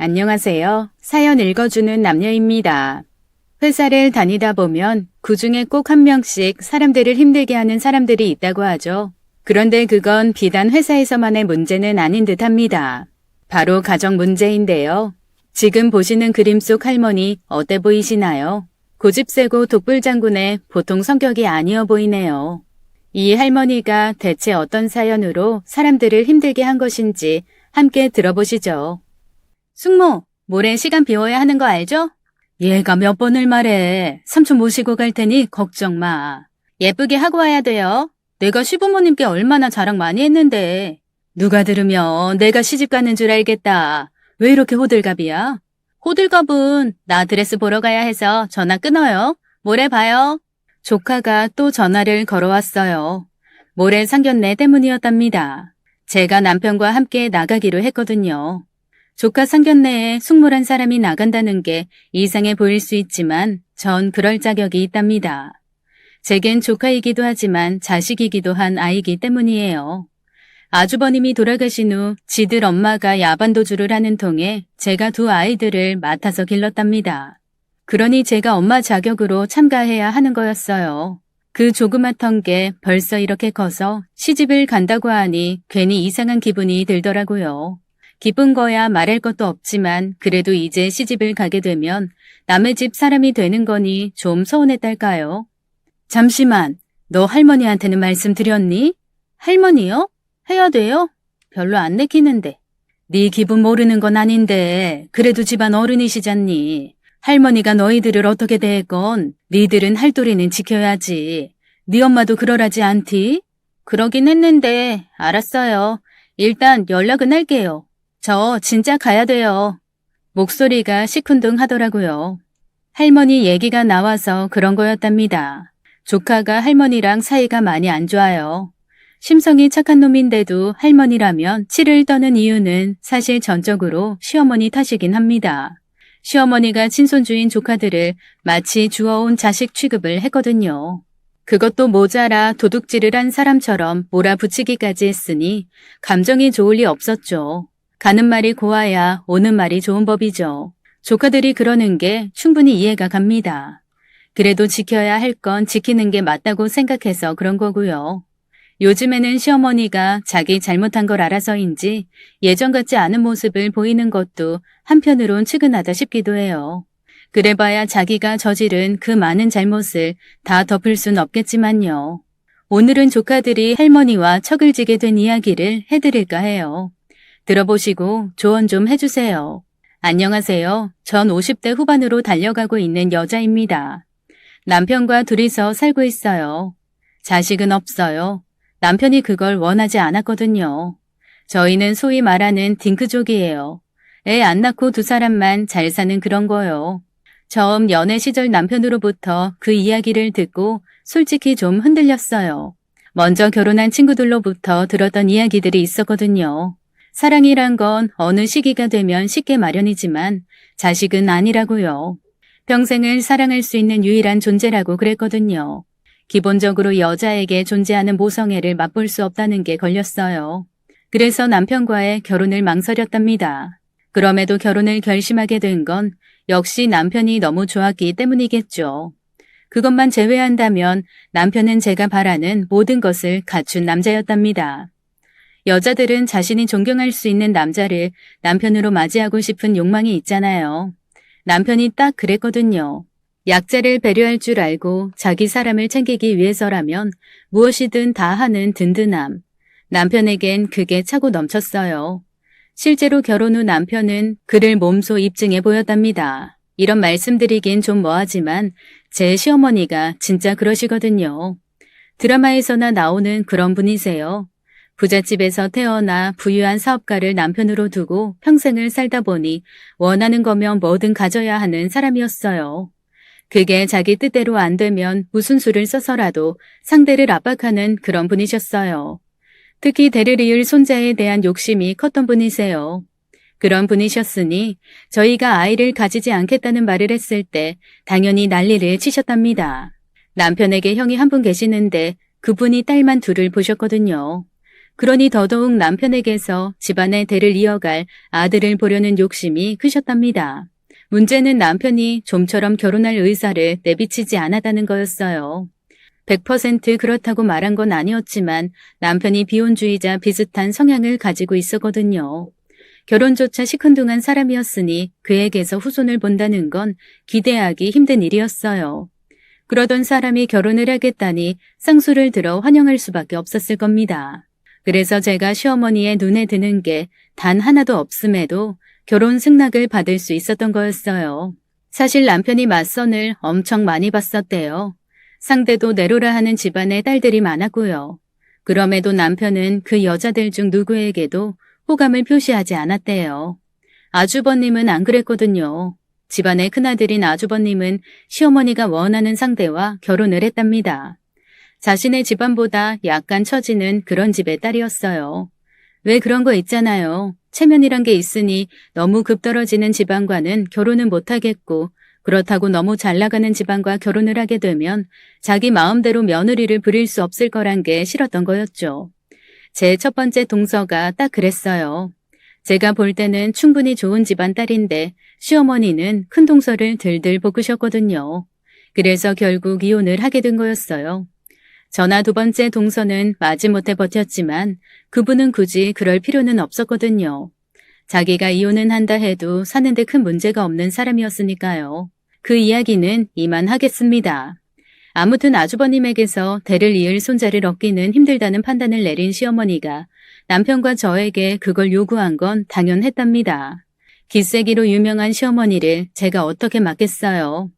안녕하세요. 사연 읽어주는 남녀입니다. 회사를 다니다 보면 그중에 꼭 한 명씩 사람들을 힘들게 하는 사람들이 있다고 하죠. 그런데 그건 비단 회사에서만의 문제는 아닌 듯합니다. 바로 가정 문제인데요. 지금 보시는 그림 속 할머니 어때 보이시나요? 고집세고 독불장군의 보통 성격이 아니어 보이네요. 이 할머니가 대체 어떤 사연으로 사람들을 힘들게 한 것인지 함께 들어보시죠. 숙모, 모레 시간 비워야 하는 거 알죠? 얘가 몇 번을 말해. 삼촌 모시고 갈 테니 걱정 마. 예쁘게 하고 와야 돼요. 내가 시부모님께 얼마나 자랑 많이 했는데. 누가 들으면 내가 시집 가는 줄 알겠다. 왜 이렇게 호들갑이야? 호들갑은 나 드레스 보러 가야 해서 전화 끊어요. 모레 봐요. 조카가 또 전화를 걸어왔어요. 모레 상견례 때문이었답니다. 제가 남편과 함께 나가기로 했거든요. 조카 상견례에 숙모란 사람이 나간다는 게 이상해 보일 수 있지만 전 그럴 자격이 있답니다. 제겐 조카이기도 하지만 자식이기도 한 아이기 때문이에요. 아주버님이 돌아가신 후 지들 엄마가 야반도주를 하는 통에 제가 두 아이들을 맡아서 길렀답니다. 그러니 제가 엄마 자격으로 참가해야 하는 거였어요. 그 조그맣던 게 벌써 이렇게 커서 시집을 간다고 하니 괜히 이상한 기분이 들더라고요. 기쁜 거야 말할 것도 없지만 그래도 이제 시집을 가게 되면 남의 집 사람이 되는 거니 좀 서운했달까요? 잠시만, 너 할머니한테는 말씀드렸니? 할머니요? 해야 돼요? 별로 안 내키는데. 네 기분 모르는 건 아닌데 그래도 집안 어른이시잖니. 할머니가 너희들을 어떻게 대했건 니들은 할도리는 지켜야지. 네 엄마도 그러라지 않디? 그러긴 했는데 알았어요. 일단 연락은 할게요. 저 진짜 가야 돼요. 목소리가 시큰둥하더라고요. 할머니 얘기가 나와서 그런 거였답니다. 조카가 할머니랑 사이가 많이 안 좋아요. 심성이 착한 놈인데도 할머니라면 치를 떠는 이유는 사실 전적으로 시어머니 탓이긴 합니다. 시어머니가 친손주인 조카들을 마치 주워온 자식 취급을 했거든요. 그것도 모자라 도둑질을 한 사람처럼 몰아붙이기까지 했으니 감정이 좋을 리 없었죠. 가는 말이 고와야 오는 말이 좋은 법이죠. 조카들이 그러는 게 충분히 이해가 갑니다. 그래도 지켜야 할 건 지키는 게 맞다고 생각해서 그런 거고요. 요즘에는 시어머니가 자기 잘못한 걸 알아서인지 예전 같지 않은 모습을 보이는 것도 한편으론 측은하다 싶기도 해요. 그래봐야 자기가 저지른 그 많은 잘못을 다 덮을 순 없겠지만요. 오늘은 조카들이 할머니와 척을 지게 된 이야기를 해드릴까 해요. 들어보시고 조언 좀 해주세요. 안녕하세요. 전 50대 후반으로 달려가고 있는 여자입니다. 남편과 둘이서 살고 있어요. 자식은 없어요. 남편이 그걸 원하지 않았거든요. 저희는 소위 말하는 딩크족이에요. 애 안 낳고 두 사람만 잘 사는 그런 거요. 처음 연애 시절 남편으로부터 그 이야기를 듣고 솔직히 좀 흔들렸어요. 먼저 결혼한 친구들로부터 들었던 이야기들이 있었거든요. 사랑이란 건 어느 시기가 되면 쉽게 마련이지만 자식은 아니라고요. 평생을 사랑할 수 있는 유일한 존재라고 그랬거든요. 기본적으로 여자에게 존재하는 모성애를 맛볼 수 없다는 게 걸렸어요. 그래서 남편과의 결혼을 망설였답니다. 그럼에도 결혼을 결심하게 된 건 역시 남편이 너무 좋았기 때문이겠죠. 그것만 제외한다면 남편은 제가 바라는 모든 것을 갖춘 남자였답니다. 여자들은 자신이 존경할 수 있는 남자를 남편으로 맞이하고 싶은 욕망이 있잖아요. 남편이 딱 그랬거든요. 약자를 배려할 줄 알고 자기 사람을 챙기기 위해서라면 무엇이든 다 하는 든든함. 남편에겐 그게 차고 넘쳤어요. 실제로 결혼 후 남편은 그를 몸소 입증해 보였답니다. 이런 말씀드리긴 좀 뭐하지만 제 시어머니가 진짜 그러시거든요. 드라마에서나 나오는 그런 분이세요. 부잣집에서 태어나 부유한 사업가를 남편으로 두고 평생을 살다 보니 원하는 거면 뭐든 가져야 하는 사람이었어요. 그게 자기 뜻대로 안 되면 무슨 수를 써서라도 상대를 압박하는 그런 분이셨어요. 특히 대를 이을 손자에 대한 욕심이 컸던 분이세요. 그런 분이셨으니 저희가 아이를 가지지 않겠다는 말을 했을 때 당연히 난리를 치셨답니다. 남편에게 형이 한 분 계시는데 그분이 딸만 둘을 보셨거든요. 그러니 더더욱 남편에게서 집안의 대를 이어갈 아들을 보려는 욕심이 크셨답니다. 문제는 남편이 좀처럼 결혼할 의사를 내비치지 않았다는 거였어요. 100% 그렇다고 말한 건 아니었지만 남편이 비혼주의자 비슷한 성향을 가지고 있었거든요. 결혼조차 시큰둥한 사람이었으니 그에게서 후손을 본다는 건 기대하기 힘든 일이었어요. 그러던 사람이 결혼을 하겠다니 쌍수를 들어 환영할 수밖에 없었을 겁니다. 그래서 제가 시어머니의 눈에 드는 게 단 하나도 없음에도 결혼 승낙을 받을 수 있었던 거였어요. 사실 남편이 맞선을 엄청 많이 봤었대요. 상대도 내로라 하는 집안의 딸들이 많았고요. 그럼에도 남편은 그 여자들 중 누구에게도 호감을 표시하지 않았대요. 아주버님은 안 그랬거든요. 집안의 큰아들인 아주버님은 시어머니가 원하는 상대와 결혼을 했답니다. 자신의 집안보다 약간 처지는 그런 집의 딸이었어요. 왜 그런 거 있잖아요. 체면이란 게 있으니 너무 급떨어지는 집안과는 결혼은 못하겠고 그렇다고 너무 잘나가는 집안과 결혼을 하게 되면 자기 마음대로 며느리를 부릴 수 없을 거란 게 싫었던 거였죠. 제 첫 번째 동서가 딱 그랬어요. 제가 볼 때는 충분히 좋은 집안 딸인데 시어머니는 큰 동서를 들들 볶으셨거든요. 그래서 결국 이혼을 하게 된 거였어요. 저나 두 번째 동서는 마지못해 버텼지만 그분은 굳이 그럴 필요는 없었거든요. 자기가 이혼은 한다 해도 사는데 큰 문제가 없는 사람이었으니까요. 그 이야기는 이만하겠습니다. 아무튼 아주버님에게서 대를 이을 손자를 얻기는 힘들다는 판단을 내린 시어머니가 남편과 저에게 그걸 요구한 건 당연했답니다. 기세기로 유명한 시어머니를 제가 어떻게 막겠어요.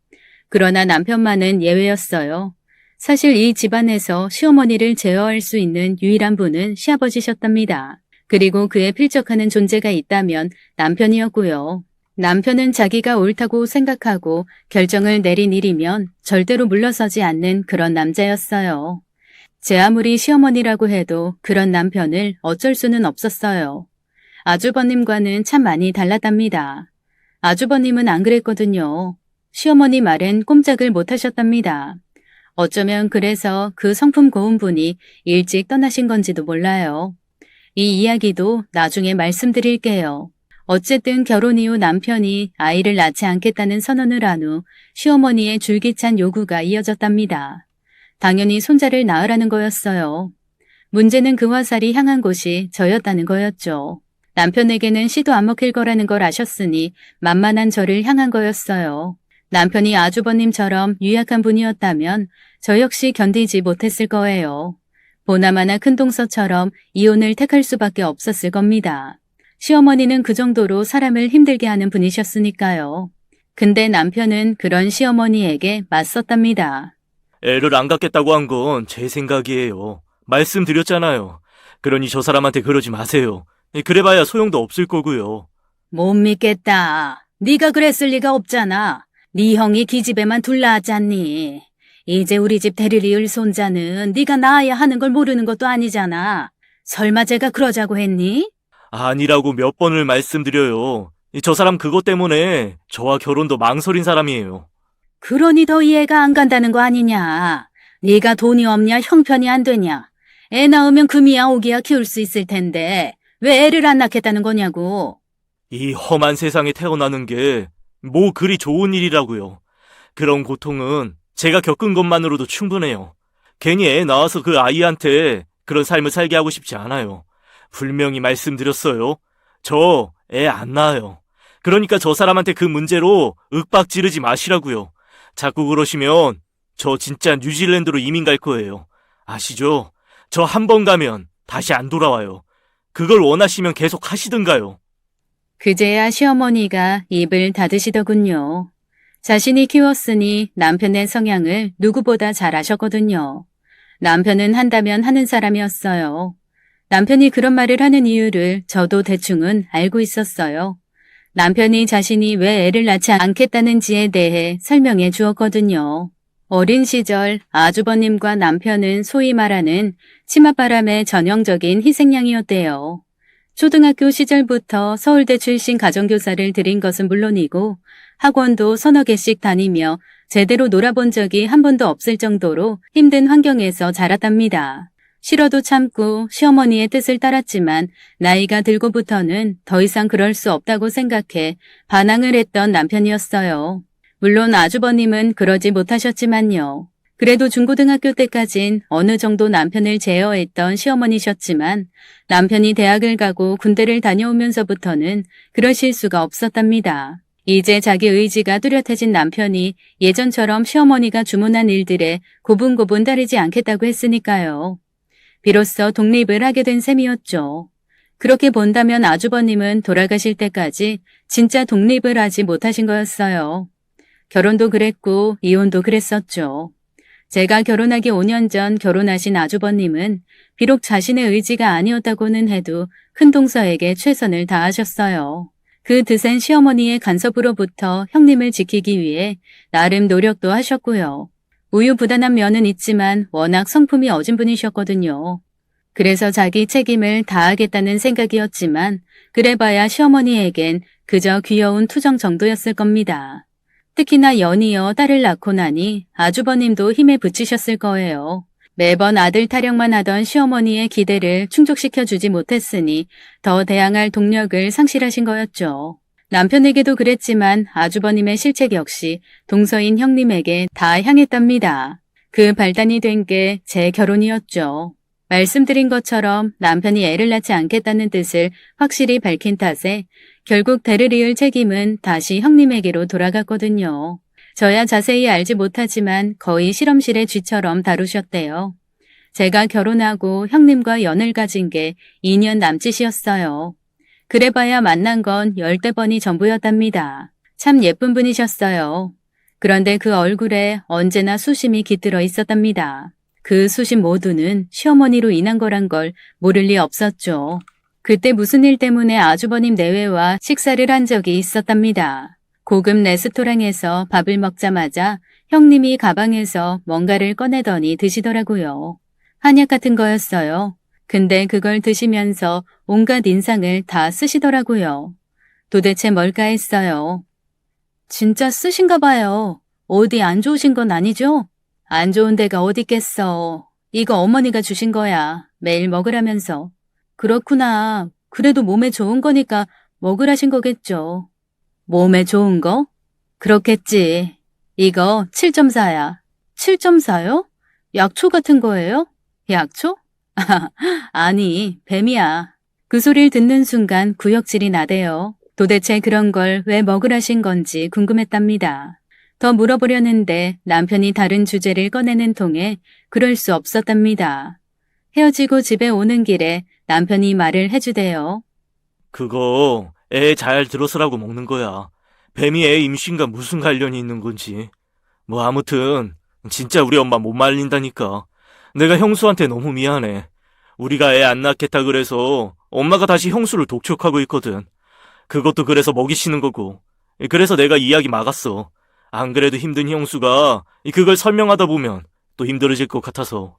그러나 남편만은 예외였어요. 사실 이 집안에서 시어머니를 제어할 수 있는 유일한 분은 시아버지셨답니다. 그리고 그에 필적하는 존재가 있다면 남편이었고요. 남편은 자기가 옳다고 생각하고 결정을 내린 일이면 절대로 물러서지 않는 그런 남자였어요. 제 아무리 시어머니라고 해도 그런 남편을 어쩔 수는 없었어요. 아주버님과는 참 많이 달랐답니다. 아주버님은 안 그랬거든요. 시어머니 말엔 꼼짝을 못 하셨답니다. 어쩌면 그래서 그 성품 고운 분이 일찍 떠나신 건지도 몰라요. 이 이야기도 나중에 말씀드릴게요. 어쨌든 결혼 이후 남편이 아이를 낳지 않겠다는 선언을 한 후 시어머니의 줄기찬 요구가 이어졌답니다. 당연히 손자를 낳으라는 거였어요. 문제는 그 화살이 향한 곳이 저였다는 거였죠. 남편에게는 씨도 안 먹힐 거라는 걸 아셨으니 만만한 저를 향한 거였어요. 남편이 아주버님처럼 유약한 분이었다면 저 역시 견디지 못했을 거예요. 보나마나 큰동서처럼 이혼을 택할 수밖에 없었을 겁니다. 시어머니는 그 정도로 사람을 힘들게 하는 분이셨으니까요. 근데 남편은 그런 시어머니에게 맞섰답니다. 애를 안 갖겠다고 한 건 제 생각이에요. 말씀드렸잖아요. 그러니 저 사람한테 그러지 마세요. 그래봐야 소용도 없을 거고요. 못 믿겠다. 네가 그랬을 리가 없잖아. 네 형이 기집애만 둘 낳았잖니. 이제 우리 집 대를 이을 손자는 네가 낳아야 하는 걸 모르는 것도 아니잖아. 설마 제가 그러자고 했니? 아니라고 몇 번을 말씀드려요. 저 사람 그것 때문에 저와 결혼도 망설인 사람이에요. 그러니 더 이해가 안 간다는 거 아니냐. 네가 돈이 없냐 형편이 안 되냐. 애 낳으면 금이야 오기야 키울 수 있을 텐데 왜 애를 안 낳겠다는 거냐고. 이 험한 세상에 태어나는 게 뭐 그리 좋은 일이라고요. 그런 고통은 제가 겪은 것만으로도 충분해요. 괜히 애 낳아서 그 아이한테 그런 삶을 살게 하고 싶지 않아요. 분명히 말씀드렸어요. 저 애 안 낳아요. 그러니까 저 사람한테 그 문제로 윽박 지르지 마시라고요. 자꾸 그러시면 저 진짜 뉴질랜드로 이민 갈 거예요. 아시죠? 저 한 번 가면 다시 안 돌아와요. 그걸 원하시면 계속 하시든가요. 그제야 시어머니가 입을 닫으시더군요. 자신이 키웠으니 남편의 성향을 누구보다 잘 아셨거든요. 남편은 한다면 하는 사람이었어요. 남편이 그런 말을 하는 이유를 저도 대충은 알고 있었어요. 남편이 자신이 왜 애를 낳지 않겠다는지에 대해 설명해 주었거든요. 어린 시절 아주버님과 남편은 소위 말하는 치맛바람의 전형적인 희생양이었대요. 초등학교 시절부터 서울대 출신 가정교사를 들인 것은 물론이고 학원도 서너 개씩 다니며 제대로 놀아본 적이 한 번도 없을 정도로 힘든 환경에서 자랐답니다. 싫어도 참고 시어머니의 뜻을 따랐지만 나이가 들고부터는 더 이상 그럴 수 없다고 생각해 반항을 했던 남편이었어요. 물론 아주버님은 그러지 못하셨지만요. 그래도 중고등학교 때까진 어느 정도 남편을 제어했던 시어머니셨지만 남편이 대학을 가고 군대를 다녀오면서부터는 그러실 수가 없었답니다. 이제 자기 의지가 뚜렷해진 남편이 예전처럼 시어머니가 주문한 일들에 고분고분 따르지 않겠다고 했으니까요. 비로소 독립을 하게 된 셈이었죠. 그렇게 본다면 아주버님은 돌아가실 때까지 진짜 독립을 하지 못하신 거였어요. 결혼도 그랬고 이혼도 그랬었죠. 제가 결혼하기 5년 전 결혼하신 아주버님은 비록 자신의 의지가 아니었다고는 해도 큰동서에게 최선을 다하셨어요. 그 드센 시어머니의 간섭으로부터 형님을 지키기 위해 나름 노력도 하셨고요. 우유부단한 면은 있지만 워낙 성품이 어진 분이셨거든요. 그래서 자기 책임을 다하겠다는 생각이었지만 그래봐야 시어머니에겐 그저 귀여운 투정 정도였을 겁니다. 특히나 연이어 딸을 낳고 나니 아주버님도 힘에 부치셨을 거예요. 매번 아들 타령만 하던 시어머니의 기대를 충족시켜주지 못했으니 더 대항할 동력을 상실하신 거였죠. 남편에게도 그랬지만 아주버님의 실책 역시 동서인 형님에게 다 향했답니다. 그 발단이 된 게 제 결혼이었죠. 말씀드린 것처럼 남편이 애를 낳지 않겠다는 뜻을 확실히 밝힌 탓에 결국 대를 이을 책임은 다시 형님에게로 돌아갔거든요. 저야 자세히 알지 못하지만 거의 실험실의 쥐처럼 다루셨대요. 제가 결혼하고 형님과 연을 가진 게 2년 남짓이었어요. 그래봐야 만난 건 10대번이 전부였답니다. 참 예쁜 분이셨어요. 그런데 그 얼굴에 언제나 수심이 깃들어 있었답니다. 그 수심 모두는 시어머니로 인한 거란 걸 모를 리 없었죠. 그때 무슨 일 때문에 아주버님 내외와 식사를 한 적이 있었답니다. 고급 레스토랑에서 밥을 먹자마자 형님이 가방에서 뭔가를 꺼내더니 드시더라고요. 한약 같은 거였어요. 근데 그걸 드시면서 온갖 인상을 다 쓰시더라고요. 도대체 뭘까 했어요. 진짜 쓰신가 봐요. 어디 안 좋으신 건 아니죠? 안 좋은 데가 어딨겠어. 이거 어머니가 주신 거야. 매일 먹으라면서. 그렇구나. 그래도 몸에 좋은 거니까 먹으라신 거겠죠. 몸에 좋은 거? 그렇겠지. 이거 7.4야. 7.4요? 약초 같은 거예요? 약초? 아니, 뱀이야. 그 소리를 듣는 순간 구역질이 나대요. 도대체 그런 걸 왜 먹으라신 건지 궁금했답니다. 더 물어보려는데 남편이 다른 주제를 꺼내는 통에 그럴 수 없었답니다. 헤어지고 집에 오는 길에 남편이 말을 해주대요. 그거 애 잘 들어서라고 먹는 거야. 뱀이 애 임신과 무슨 관련이 있는 건지. 뭐 아무튼 진짜 우리 엄마 못 말린다니까. 내가 형수한테 너무 미안해. 우리가 애 안 낳겠다 그래서 엄마가 다시 형수를 독촉하고 있거든. 그것도 그래서 먹이시는 거고. 그래서 내가 이야기 막았어. 안 그래도 힘든 형수가 그걸 설명하다 보면 또 힘들어질 것 같아서.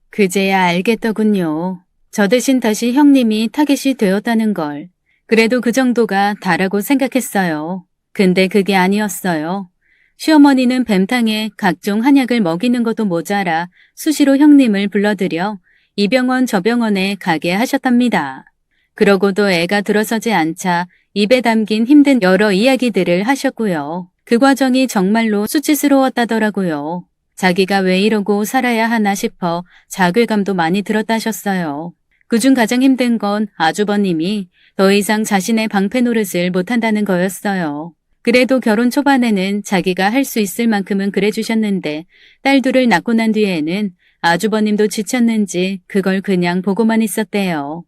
그제야 알겠더군요. 저 대신 다시 형님이 타겟이 되었다는 걸. 그래도 그 정도가 다라고 생각했어요. 근데 그게 아니었어요. 시어머니는 뱀탕에 각종 한약을 먹이는 것도 모자라 수시로 형님을 불러들여 이 병원 저 병원에 가게 하셨답니다. 그러고도 애가 들어서지 않자 입에 담긴 힘든 여러 이야기들을 하셨고요. 그 과정이 정말로 수치스러웠다더라고요. 자기가 왜 이러고 살아야 하나 싶어 자괴감도 많이 들었다셨어요. 그중 가장 힘든 건 아주버님이 더 이상 자신의 방패 노릇을 못한다는 거였어요. 그래도 결혼 초반에는 자기가 할 수 있을 만큼은 그래주셨는데 딸 둘을 낳고 난 뒤에는 아주버님도 지쳤는지 그걸 그냥 보고만 있었대요.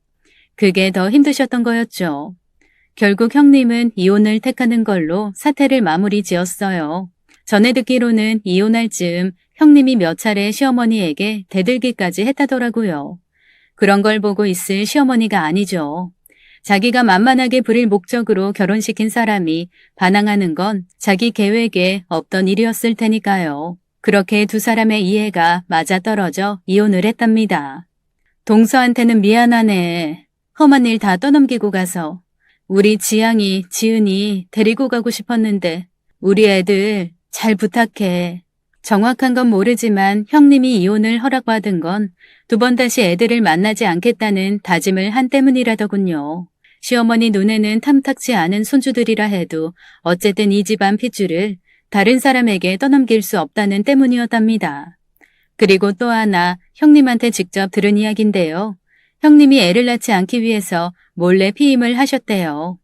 그게 더 힘드셨던 거였죠. 결국 형님은 이혼을 택하는 걸로 사태를 마무리 지었어요. 전에 듣기로는 이혼할 즈음 형님이 몇 차례 시어머니에게 대들기까지 했다더라고요. 그런 걸 보고 있을 시어머니가 아니죠. 자기가 만만하게 부릴 목적으로 결혼시킨 사람이 반항하는 건 자기 계획에 없던 일이었을 테니까요. 그렇게 두 사람의 이해가 맞아떨어져 이혼을 했답니다. 동서한테는 미안하네. 험한 일 다 떠넘기고 가서. 우리 지향이, 지은이 데리고 가고 싶었는데 우리 애들 잘 부탁해. 정확한 건 모르지만 형님이 이혼을 허락받은 건 2번 다시 애들을 만나지 않겠다는 다짐을 한 때문이라더군요. 시어머니 눈에는 탐탁지 않은 손주들이라 해도 어쨌든 이 집안 핏줄을 다른 사람에게 떠넘길 수 없다는 때문이었답니다. 그리고 또 하나 형님한테 직접 들은 이야기인데요. 형님이 애를 낳지 않기 위해서 몰래 피임을 하셨대요.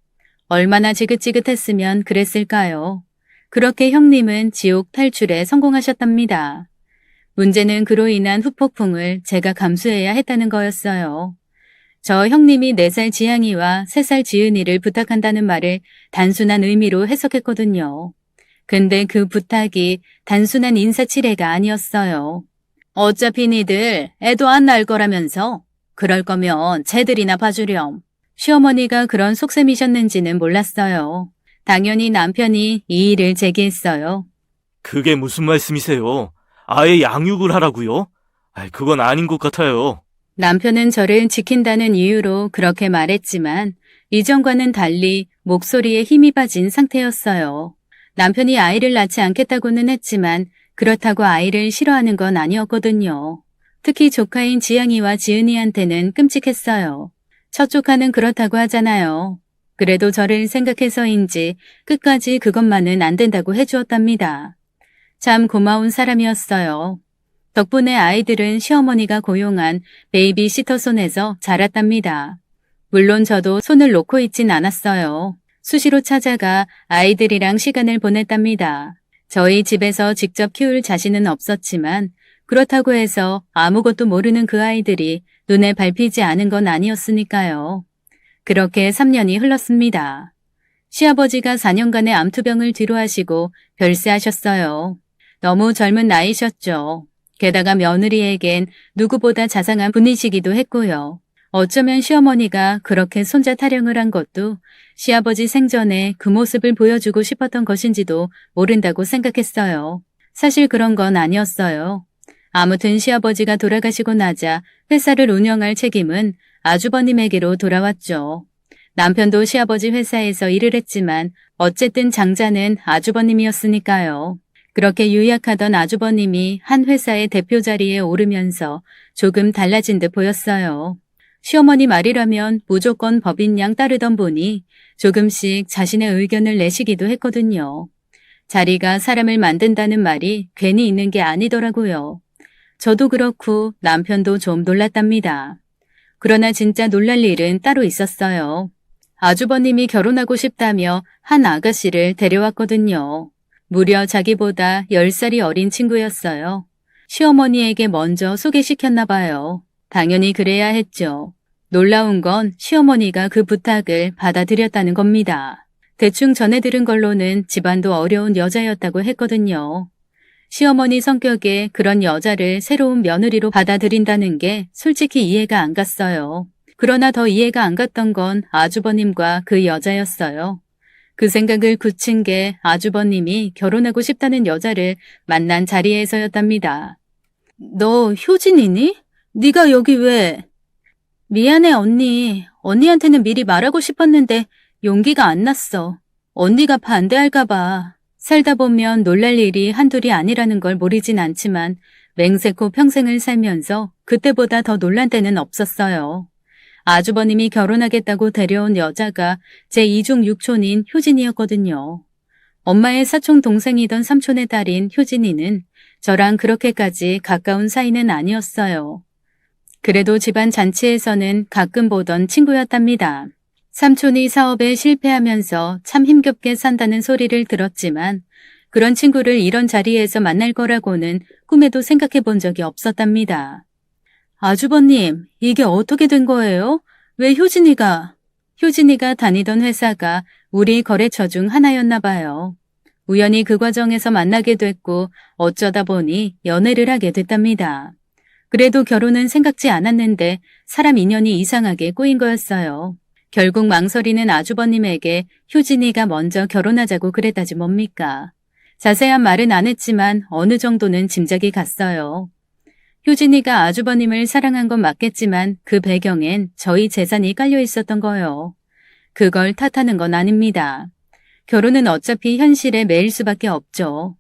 얼마나 지긋지긋했으면 그랬을까요? 그렇게 형님은 지옥 탈출에 성공하셨답니다. 문제는 그로 인한 후폭풍을 제가 감수해야 했다는 거였어요. 저 형님이 4살 지향이와 3살 지은이를 부탁한다는 말을 단순한 의미로 해석했거든요. 근데 그 부탁이 단순한 인사치레가 아니었어요. 어차피 니들 애도 안 낳을 거라면서 그럴 거면 쟤들이나 봐주렴. 시어머니가 그런 속셈이셨는지는 몰랐어요. 당연히 남편이 이 일을 제기했어요. 그게 무슨 말씀이세요? 아예 양육을 하라고요? 그건 아닌 것 같아요. 남편은 저를 지킨다는 이유로 그렇게 말했지만 이전과는 달리 목소리에 힘이 빠진 상태였어요. 남편이 아이를 낳지 않겠다고는 했지만 그렇다고 아이를 싫어하는 건 아니었거든요. 특히 조카인 지향이와 지은이한테는 끔찍했어요. 첫 조카는 그렇다고 하잖아요. 그래도 저를 생각해서인지 끝까지 그것만은 안 된다고 해주었답니다. 참 고마운 사람이었어요. 덕분에 아이들은 시어머니가 고용한 베이비시터 손에서 자랐답니다. 물론 저도 손을 놓고 있진 않았어요. 수시로 찾아가 아이들이랑 시간을 보냈답니다. 저희 집에서 직접 키울 자신은 없었지만 그렇다고 해서 아무것도 모르는 그 아이들이 눈에 밟히지 않은 건 아니었으니까요. 그렇게 3년이 흘렀습니다. 시아버지가 4년간의 암투병을 뒤로하시고 별세하셨어요. 너무 젊은 나이셨죠. 게다가 며느리에겐 누구보다 자상한 분이시기도 했고요. 어쩌면 시어머니가 그렇게 손자 타령을 한 것도 시아버지 생전에 그 모습을 보여주고 싶었던 것인지도 모른다고 생각했어요. 사실 그런 건 아니었어요. 아무튼 시아버지가 돌아가시고 나자 회사를 운영할 책임은 아주버님에게로 돌아왔죠. 남편도 시아버지 회사에서 일을 했지만 어쨌든 장자는 아주버님이었으니까요. 그렇게 유약하던 아주버님이 한 회사의 대표 자리에 오르면서 조금 달라진 듯 보였어요. 시어머니 말이라면 무조건 법인 양 따르던 분이 조금씩 자신의 의견을 내시기도 했거든요. 자리가 사람을 만든다는 말이 괜히 있는 게 아니더라고요. 저도 그렇고 남편도 좀 놀랐답니다. 그러나 진짜 놀랄 일은 따로 있었어요. 아주버님이 결혼하고 싶다며 한 아가씨를 데려왔거든요. 무려 자기보다 10살이 어린 친구였어요. 시어머니에게 먼저 소개시켰나 봐요. 당연히 그래야 했죠. 놀라운 건 시어머니가 그 부탁을 받아들였다는 겁니다. 대충 전해 들은 걸로는 집안도 어려운 여자였다고 했거든요. 시어머니 성격에 그런 여자를 새로운 며느리로 받아들인다는 게 솔직히 이해가 안 갔어요. 그러나 더 이해가 안 갔던 건 아주버님과 그 여자였어요. 그 생각을 굳힌 게 아주버님이 결혼하고 싶다는 여자를 만난 자리에서였답니다. 너 효진이니? 네가 여기 왜? 미안해 언니. 언니한테는 미리 말하고 싶었는데 용기가 안 났어. 언니가 반대할까 봐. 살다 보면 놀랄 일이 한둘이 아니라는 걸 모르진 않지만 맹세코 평생을 살면서 그때보다 더 놀란 때는 없었어요. 아주버님이 결혼하겠다고 데려온 여자가 제 이중 육촌인 효진이었거든요. 엄마의 사촌 동생이던 삼촌의 딸인 효진이는 저랑 그렇게까지 가까운 사이는 아니었어요. 그래도 집안 잔치에서는 가끔 보던 친구였답니다. 삼촌이 사업에 실패하면서 참 힘겹게 산다는 소리를 들었지만 그런 친구를 이런 자리에서 만날 거라고는 꿈에도 생각해 본 적이 없었답니다. 아주버님, 이게 어떻게 된 거예요? 왜 효진이가 다니던 회사가 우리 거래처 중 하나였나 봐요. 우연히 그 과정에서 만나게 됐고 어쩌다 보니 연애를 하게 됐답니다. 그래도 결혼은 생각지 않았는데 사람 인연이 이상하게 꼬인 거였어요. 결국 망설이는 아주버님에게 효진이가 먼저 결혼하자고 그랬다지 뭡니까. 자세한 말은 안 했지만 어느 정도는 짐작이 갔어요. 효진이가 아주버님을 사랑한 건 맞겠지만 그 배경엔 저희 재산이 깔려 있었던 거요. 그걸 탓하는 건 아닙니다. 결혼은 어차피 현실에 매일 수밖에 없죠.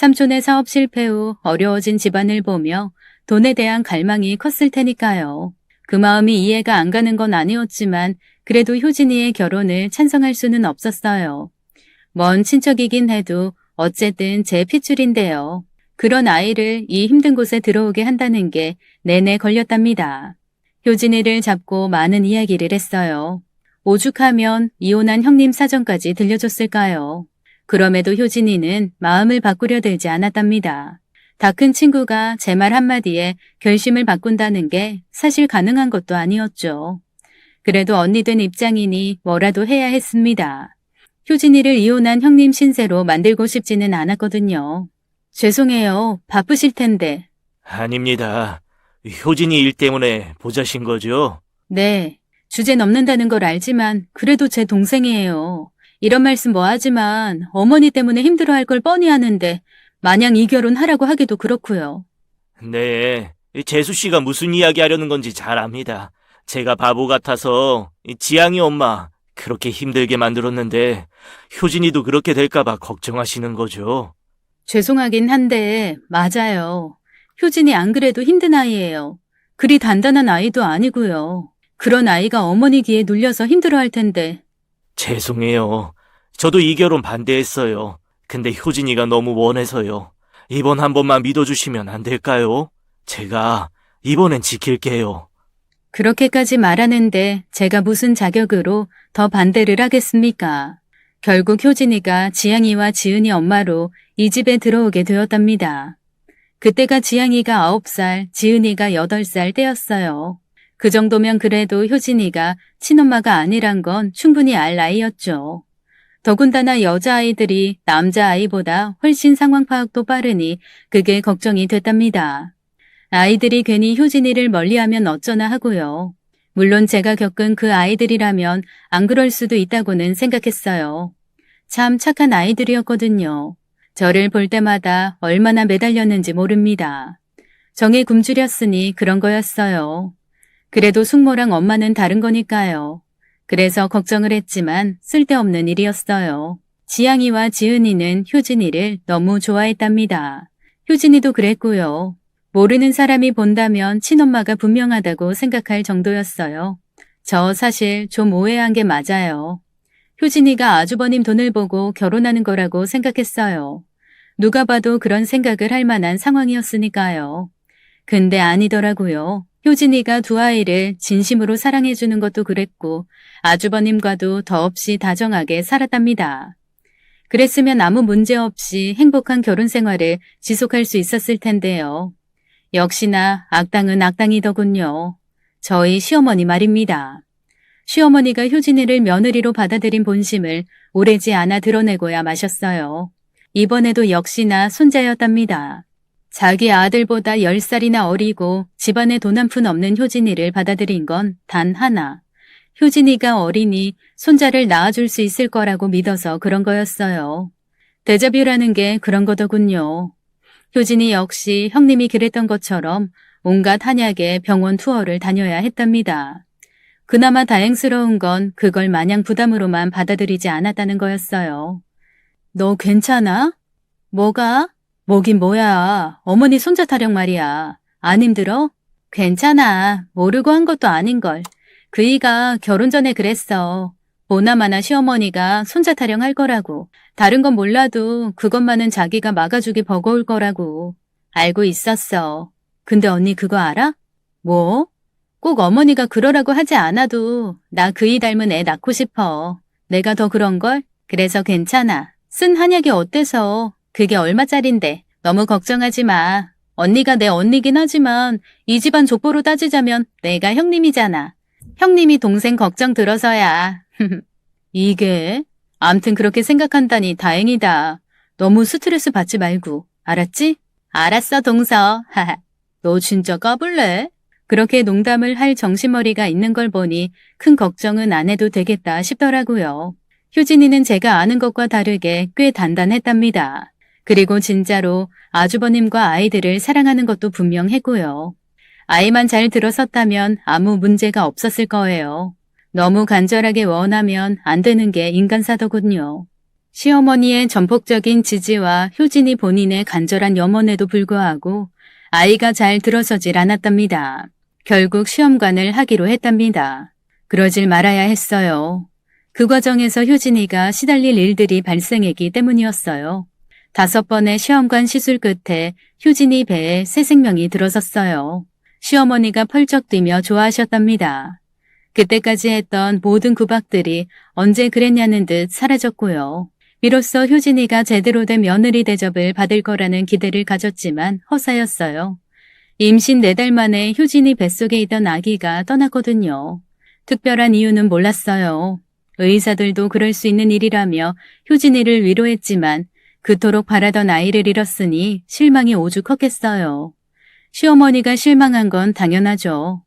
삼촌의 사업 실패 후 어려워진 집안을 보며 돈에 대한 갈망이 컸을 테니까요. 그 마음이 이해가 안 가는 건 아니었지만 그래도 효진이의 결혼을 찬성할 수는 없었어요. 먼 친척이긴 해도 어쨌든 제 핏줄인데요. 그런 아이를 이 힘든 곳에 들어오게 한다는 게 내내 걸렸답니다. 효진이를 잡고 많은 이야기를 했어요. 오죽하면 이혼한 형님 사정까지 들려줬을까요? 그럼에도 효진이는 마음을 바꾸려 들지 않았답니다. 다 큰 친구가 제 말 한마디에 결심을 바꾼다는 게 사실 가능한 것도 아니었죠. 그래도 언니 된 입장이니 뭐라도 해야 했습니다. 효진이를 이혼한 형님 신세로 만들고 싶지는 않았거든요. 죄송해요. 바쁘실 텐데. 아닙니다. 효진이 일 때문에 보자신 거죠? 네. 주제 넘는다는 걸 알지만 그래도 제 동생이에요. 이런 말씀 뭐하지만 어머니 때문에 힘들어할 걸 뻔히 아는데 마냥 이 결혼 하라고 하기도 그렇고요. 네, 재수 씨가 무슨 이야기 하려는 건지 잘 압니다. 제가 바보 같아서 지양이 엄마 그렇게 힘들게 만들었는데 효진이도 그렇게 될까봐 걱정하시는 거죠. 죄송하긴 한데 맞아요. 효진이 안 그래도 힘든 아이예요. 그리 단단한 아이도 아니고요. 그런 아이가 어머니 귀에 눌려서 힘들어할 텐데. 죄송해요. 저도 이 결혼 반대했어요. 근데 효진이가 너무 원해서요. 이번 한 번만 믿어주시면 안 될까요? 제가 이번엔 지킬게요. 그렇게까지 말하는데 제가 무슨 자격으로 더 반대를 하겠습니까? 결국 효진이가 지양이와 지은이 엄마로 이 집에 들어오게 되었답니다. 그때가 지양이가 9살, 지은이가 8살 때였어요. 그 정도면 그래도 효진이가 친엄마가 아니란 건 충분히 알 나이였죠. 더군다나 여자아이들이 남자아이보다 훨씬 상황 파악도 빠르니 그게 걱정이 됐답니다. 아이들이 괜히 효진이를 멀리하면 어쩌나 하고요. 물론 제가 겪은 그 아이들이라면 안 그럴 수도 있다고는 생각했어요. 참 착한 아이들이었거든요. 저를 볼 때마다 얼마나 매달렸는지 모릅니다. 정에 굶주렸으니 그런 거였어요. 그래도 숙모랑 엄마는 다른 거니까요. 그래서 걱정을 했지만 쓸데없는 일이었어요. 지양이와 지은이는 효진이를 너무 좋아했답니다. 효진이도 그랬고요. 모르는 사람이 본다면 친엄마가 분명하다고 생각할 정도였어요. 저 사실 좀 오해한 게 맞아요. 효진이가 아주버님 돈을 보고 결혼하는 거라고 생각했어요. 누가 봐도 그런 생각을 할 만한 상황이었으니까요. 근데 아니더라고요. 효진이가 두 아이를 진심으로 사랑해주는 것도 그랬고 아주버님과도 더없이 다정하게 살았답니다. 그랬으면 아무 문제 없이 행복한 결혼 생활을 지속할 수 있었을 텐데요. 역시나 악당은 악당이더군요. 저희 시어머니 말입니다. 시어머니가 효진이를 며느리로 받아들인 본심을 오래지 않아 드러내고야 마셨어요. 이번에도 역시나 손자였답니다. 자기 아들보다 10살이나 어리고 집안에 돈 한 푼 없는 효진이를 받아들인 건 단 하나. 효진이가 어리니 손자를 낳아줄 수 있을 거라고 믿어서 그런 거였어요. 데자뷰라는 게 그런 거더군요. 효진이 역시 형님이 그랬던 것처럼 온갖 한약의 병원 투어를 다녀야 했답니다. 그나마 다행스러운 건 그걸 마냥 부담으로만 받아들이지 않았다는 거였어요. 너 괜찮아? 뭐가? 뭐긴 뭐야. 어머니 손자 타령 말이야. 안 힘들어? 괜찮아. 모르고 한 것도 아닌걸. 그이가 결혼 전에 그랬어. 보나마나 시어머니가 손자 타령할 거라고. 다른 건 몰라도 그것만은 자기가 막아주기 버거울 거라고. 알고 있었어. 근데 언니 그거 알아? 뭐? 꼭 어머니가 그러라고 하지 않아도 나 그이 닮은 애 낳고 싶어. 내가 더 그런걸? 그래서 괜찮아. 쓴 한약이 어때서? 그게 얼마짜린데. 너무 걱정하지 마. 언니가 내 언니긴 하지만 이 집안 족보로 따지자면 내가 형님이잖아. 형님이 동생 걱정 들어서야. 이게? 암튼 그렇게 생각한다니 다행이다. 너무 스트레스 받지 말고. 알았지? 알았어, 동서. 너 진짜 까불래? 그렇게 농담을 할 정신머리가 있는 걸 보니 큰 걱정은 안 해도 되겠다 싶더라고요. 효진이는 제가 아는 것과 다르게 꽤 단단했답니다. 그리고 진짜로 아주버님과 아이들을 사랑하는 것도 분명했고요. 아이만 잘 들어섰다면 아무 문제가 없었을 거예요. 너무 간절하게 원하면 안 되는 게 인간사더군요. 시어머니의 전폭적인 지지와 효진이 본인의 간절한 염원에도 불구하고 아이가 잘 들어서질 않았답니다. 결국 시험관을 하기로 했답니다. 그러질 말아야 했어요. 그 과정에서 효진이가 시달릴 일들이 발생했기 때문이었어요. 5번의 시험관 시술 끝에 효진이 배에 새 생명이 들어섰어요. 시어머니가 펄쩍 뛰며 좋아하셨답니다. 그때까지 했던 모든 구박들이 언제 그랬냐는 듯 사라졌고요. 비로소 효진이가 제대로 된 며느리 대접을 받을 거라는 기대를 가졌지만 허사였어요. 임신 4달 만에 효진이 뱃속에 있던 아기가 떠났거든요. 특별한 이유는 몰랐어요. 의사들도 그럴 수 있는 일이라며 효진이를 위로했지만 그토록 바라던 아이를 잃었으니 실망이 오죽 컸겠어요. 시어머니가 실망한 건 당연하죠.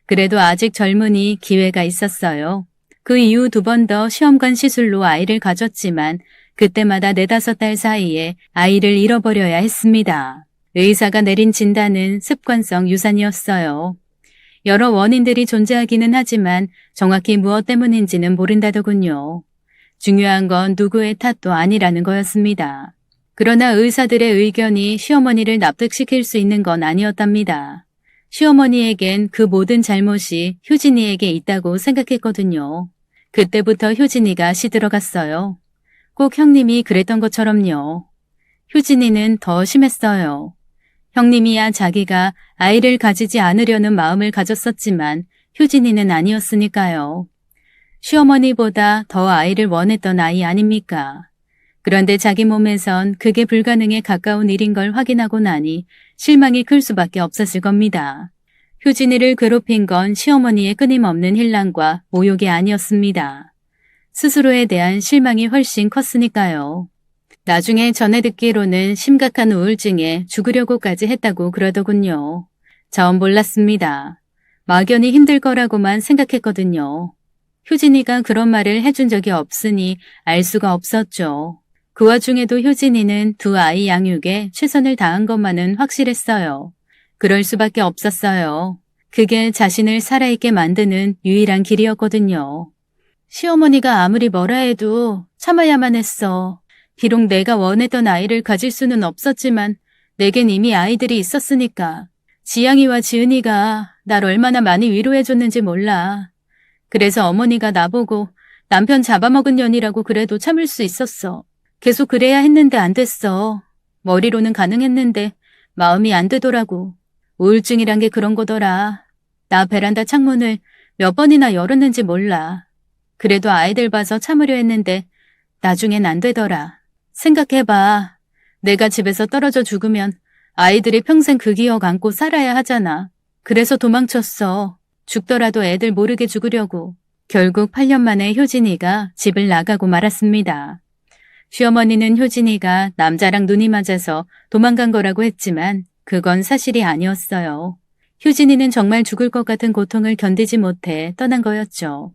그래도 아직 젊으니 기회가 있었어요. 그 이후 2번 더 시험관 시술로 아이를 가졌지만 그때마다 4-5달 사이에 아이를 잃어버려야 했습니다. 의사가 내린 진단은 습관성 유산이었어요. 여러 원인들이 존재하기는 하지만 정확히 무엇 때문인지는 모른다더군요. 중요한 건 누구의 탓도 아니라는 거였습니다. 그러나 의사들의 의견이 시어머니를 납득시킬 수 있는 건 아니었답니다. 시어머니에겐 그 모든 잘못이 효진이에게 있다고 생각했거든요. 그때부터 효진이가 시들어갔어요. 꼭 형님이 그랬던 것처럼요. 효진이는 더 심했어요. 형님이야 자기가 아이를 가지지 않으려는 마음을 가졌었지만 효진이는 아니었으니까요. 시어머니보다 더 아이를 원했던 아이 아닙니까? 그런데 자기 몸에선 그게 불가능에 가까운 일인 걸 확인하고 나니 실망이 클 수밖에 없었을 겁니다. 효진이를 괴롭힌 건 시어머니의 끊임없는 hir난과 모욕이 아니었습니다. 스스로에 대한 실망이 훨씬 컸으니까요. 나중에 전해 듣기로는 심각한 우울증에 죽으려고까지 했다고 그러더군요. 전 몰랐습니다. 막연히 힘들 거라고만 생각했거든요. 효진이가 그런 말을 해준 적이 없으니 알 수가 없었죠. 그 와중에도 효진이는 2 아이 양육에 최선을 다한 것만은 확실했어요. 그럴 수밖에 없었어요. 그게 자신을 살아있게 만드는 유일한 길이었거든요. 시어머니가 아무리 뭐라 해도 참아야만 했어. 비록 내가 원했던 아이를 가질 수는 없었지만 내겐 이미 아이들이 있었으니까. 지양이와 지은이가 날 얼마나 많이 위로해줬는지 몰라. 그래서 어머니가 나보고 남편 잡아먹은 년이라고 그래도 참을 수 있었어. 계속 그래야 했는데 안 됐어. 머리로는 가능했는데 마음이 안 되더라고. 우울증이란 게 그런 거더라. 나 베란다 창문을 몇 번이나 열었는지 몰라. 그래도 아이들 봐서 참으려 했는데 나중엔 안 되더라. 생각해봐. 내가 집에서 떨어져 죽으면 아이들이 평생 그 기억 안고 살아야 하잖아. 그래서 도망쳤어. 죽더라도 애들 모르게 죽으려고. 결국 8년 만에 효진이가 집을 나가고 말았습니다. 시어머니는 효진이가 남자랑 눈이 맞아서 도망간 거라고 했지만 그건 사실이 아니었어요. 효진이는 정말 죽을 것 같은 고통을 견디지 못해 떠난 거였죠.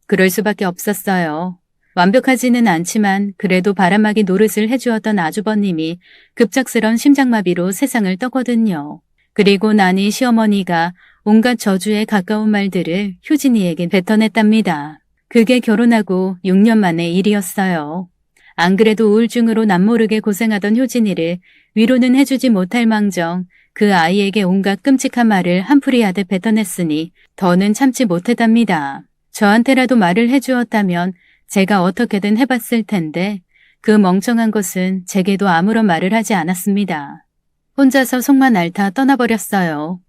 그럴 수밖에 없었어요. 완벽하지는 않지만 그래도 바람막이 노릇을 해주었던 아주버님이 급작스런 심장마비로 세상을 떴거든요. 그리고 나니 시어머니가 온갖 저주에 가까운 말들을 효진이에게 뱉어냈답니다. 그게 결혼하고 6년 만의 일이었어요. 안 그래도 우울증으로 남모르게 고생하던 효진이를 위로는 해주지 못할 망정 그 아이에게 온갖 끔찍한 말을 한풀이하듯 뱉어냈으니 더는 참지 못했답니다. 저한테라도 말을 해주었다면 제가 어떻게든 해봤을 텐데 그 멍청한 것은 제게도 아무런 말을 하지 않았습니다. 혼자서 속만 앓다 떠나버렸어요.